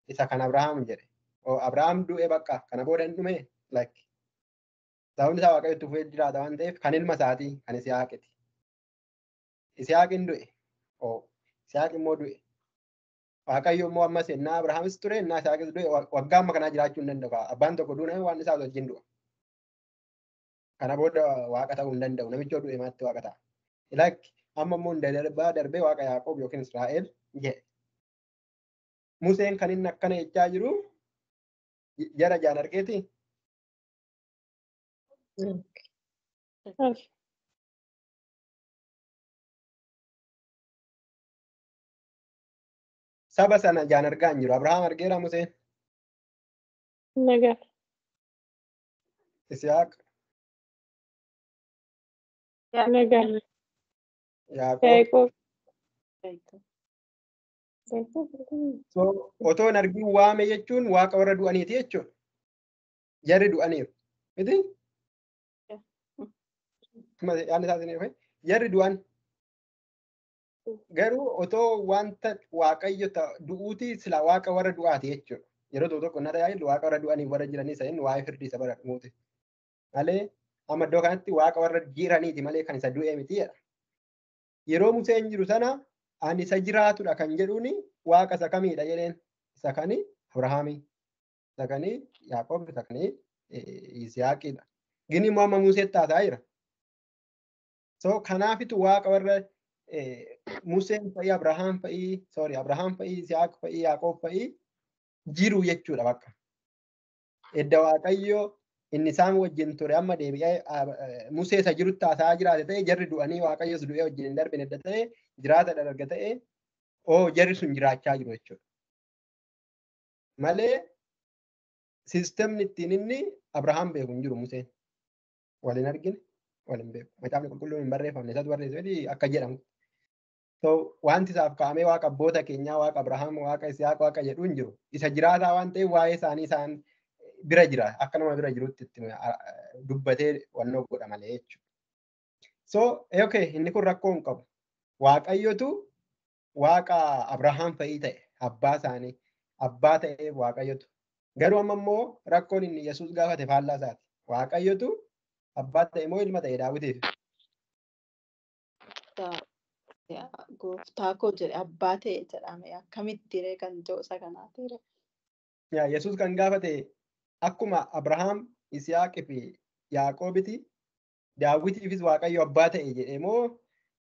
isa kan Abrahaam jedhe. Abrahaam du'e bakka kana booda hin dhume like Sababni isaa Waaqayyo itti fufee jiraata waan ta'eef kan ilma isaatii kan Isihaaqiti. Isihaaqiin du'e. Isihaaq immoo du'e. Waaqayyo immoo ammas ennaa Abrahaamis ture ennaa Isihaaqis du'e waggaa amma kanaa jiraachuu hin danda'u. Abbaan tokko du'e waan isaa wajjin du'a. Kana booda waaqa ta'uu hin danda'u. Namichi du'e maatti waaqa ta'a. Ilakki amma immoo darbee waaqa Yaaqoob yookiin Israa'el jedhe. Museen kan inni akkana jechaa jiru jara jaan argeeti. Saba sana jaan argaa hin jiru. Abrahaam argeera Museen. Nagaa. Isihaaq. Nagaa. Yaaqoob. Yaaqoob. So otoo hin argin waame jechuun waaqa warra du'aniiti jechuudha. Jarri du'aniiru. Miti? Yaadni isaa isin dhufe. Jarri du'an. Garuu otoo wanta waaqayyo du'uuti sila waaqa warra du'aati jechuudha. Yeroo tokko na tajaajilu waaqa warra du'anii warra jiranii isa inni waa'ee firdii isa bara dhumuuti. Malee amma iddoo kanatti waaqa warra jiraniiti malee kan isa du'e miti jedha. Yeroo Museen jiru sana ani isa jiraatudha kan jedhuuni waaqa isa kamiidha jedheen isa kani Abrahaamii isa kani Yaaqoob isa kani Yisihaaqidha. Gini immoo amma Museetti haasaa jira. So kanaafitu waaqa warra Museen fa'ii Abrahaam fa'ii Yisihaaq fa'ii Yaaqoob fa'ii jiru jechuudha bakka. Edda waaqayyo inni isaan wajjin ture amma deebi'ee Musee isa jirutti haasaa jiraate ta'e jarri du'anii waaqayyos du'ee wajjin hin darbine edda ta'e jiraata darga ta'e jarri sun jiraachaa jiru jechuudha. Malee siistemni ittiin inni Abrahaam beeku hin jiru Museen. Waliin argine waliin beeku. Macaafni qulqulluun hin barreeffamne isatu barreesse akka jedhamu. So wanti isaaf kaa'amee waaqa abboota keenyaa waaqa Abrahaam waaqa Isihaaq waaqa jedhu hin jiru. Isa jiraataa waan ta'eef waa'ee isaanii isaan bira jira akka nama bira jirutti dubbatee wannoo godha malee jechuudha. So okay inni kun rakkoo hin qabu. Waaqayyotu waaqa Abrahaam fa'ii ta'e abbaa isaanii abbaa ta'eef waaqayyotu. Garuu amma immoo rakkoon inni Yesuus gaafate faallaa isaati. Waaqayyotu abbaa ta'e moo ilma ta'e Daawitiif? Gooftaa koo jedhe abbaa ta'e jedhame akkamitti kan ta'uusa kanaati. Yesuus kan gaafate akkuma Abrahaam, Isihaaqii fi Yaaqoobiti Daawitiifis waaqayyo abbaa ta'e jedhe moo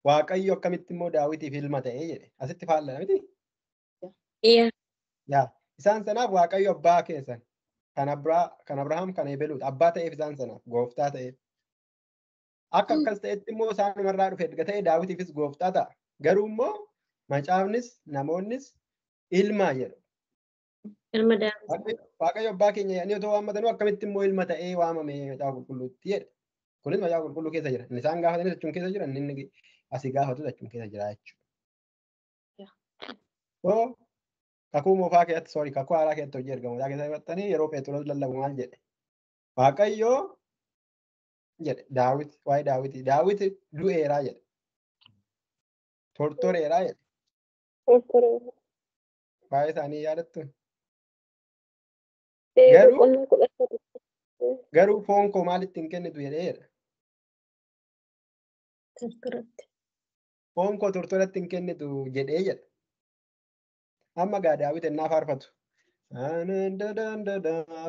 waaqayyo akkamitti immoo Daawitiif ilma ta'e jedhe asitti faallaa miti? Isaan sanaaf waaqayyo abbaa keessan kan Abrahaam kan Ebeluudha abbaa ta'eef isaan sanaaf gooftaa ta'eef. Akka akkas ta'etti immoo isaan namarraa dhufe erga ta'e Daawitiifis gooftaa ta'a. Garuu immoo macaafnis namoonnis ilma jedhu. Ilma Daawit. Waaqayyo abbaa keenya jedhanii otoo waammatanuu akkamitti immoo ilma ta'ee waamame macaafa qulqulluutti jedhe. Kunis macaafa qulqulluu keessa jira. Inni isaan gaafatanis achuun keessa jira. Inni asii gaafatus achuun keessa jira jechuudha. So kakuu moofaa keessatti kakuu haaraa keessatti hojii ergamoota keessa himattanii yeroo Pheexroos lallabu maal jedhe? Waaqayyo jedhe Daawit waa'ee Daawiti. Daawit du'eeraa jedhe. Tortoreeraa jedhe. Waa'ee isaanii yaadattu. Garuu foon koo maalitti hin kennitu jedhee jedha. Foon koo tortoratti hin kennitu jedhee jedha. Amma gaa Daawit ennaa faarfatu.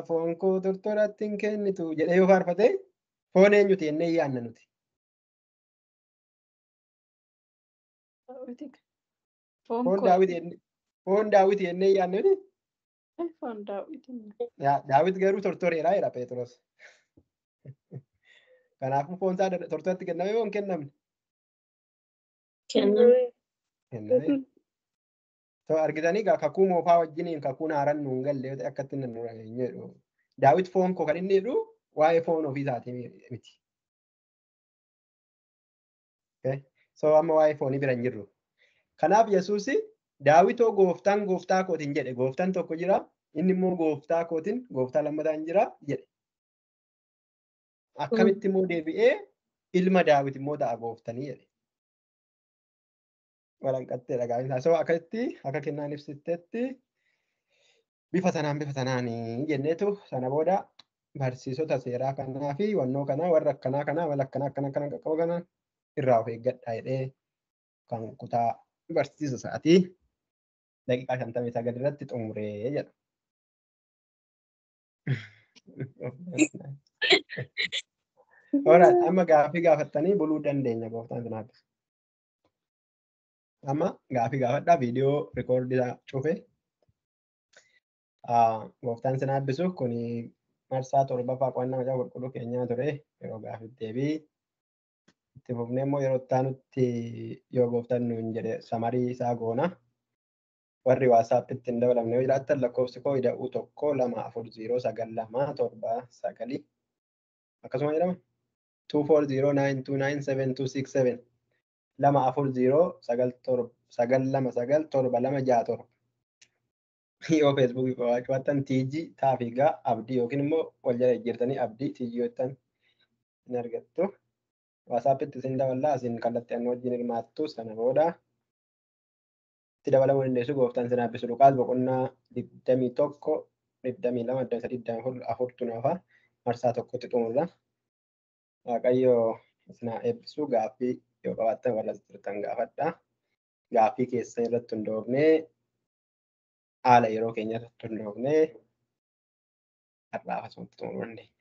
Foon koo tortoratti hin kennitu jedhee yoo faarfate foon eenyuti jennee yaanna nuti. Foon Daawit jennee yaanna nuti. Daawit garuu tortoreeraa jedha Pheexroos. Kanaafuu foon isaa tortoratti kenname moo hin kennamne? Kenname. Argitanii kakuu moofaa wajjiniin kakuun haaraan nuun galle akkatti hin jedhu. Daawit foon koo kan inni jedhu waa'ee foon ofii isaatii miti. So amma waa'ee foonii bira hin jirru. Kanaaf Yesuus Daawitoo gooftaan gooftaa kootiin jedhe. Gooftaan tokko jira. Inni immoo gooftaa kootiin gooftaa lammataan jira jedhe. Akkamitti immoo deebi'ee ilma Daawit immoo ta'a gooftanii jedhe. Walanqattee dhagaa'insaa. So akkasitti akka kennaan ibsitetti bifa sanaan jenneetu sana booda barsiisota seeraa kanaa fi wannoo kanaa warra akkanaa kanaa wal akkanaa qaqqaba kanaa irraa of eeggadhaa jedhee kan kutaa barsiisa isaatii daqiiqaa 59 irratti xumuree jedha. Alright, amma gaaffii gaafattanii buluu dandeenya gooftaan isin eebbisu. Amma gaaffii gaafadhaa viidiyoo rikoordii cufe. Gooftaan isin eebbisu kun marsaa torbaffaa qo'annaa macaafa qulqulluu keenyaa ture yeroo gaaffiif deebii itti fufnee immoo yeroo itti aanutti yoo gooftaan nuun jedhe samarii isaa goona. Warri waasaappitti hin dabalamne yoo jiraattan lakkoofsi koo ida'uu 120909279 akkasuma jedhama 2409297267 24092972267 yoo feesbuukii qabaachuu baattan tiijii taafiigaa abdii yookiin immoo wal jala jijjiirtanii abdii tiijii yoo jettan hin argattu. Waasaappitti isin daballaa isin kallattii ani wajjin hirmaattu sana booda itti dabalamuu dandeessu gooftaan isin eebbisu. Luqaas boqonnaa 21 22 24 nafa marsaa tokkotti xumurra. Waaqayyo isin eebbisu. Gaaffii yoo qabaattan warra turtan gaafadha. Gaaffii keessan irratti hundoofnee haala yeroo keenyaa irratti hundoofnee har'aaf asumatti xumuruu dandeenya.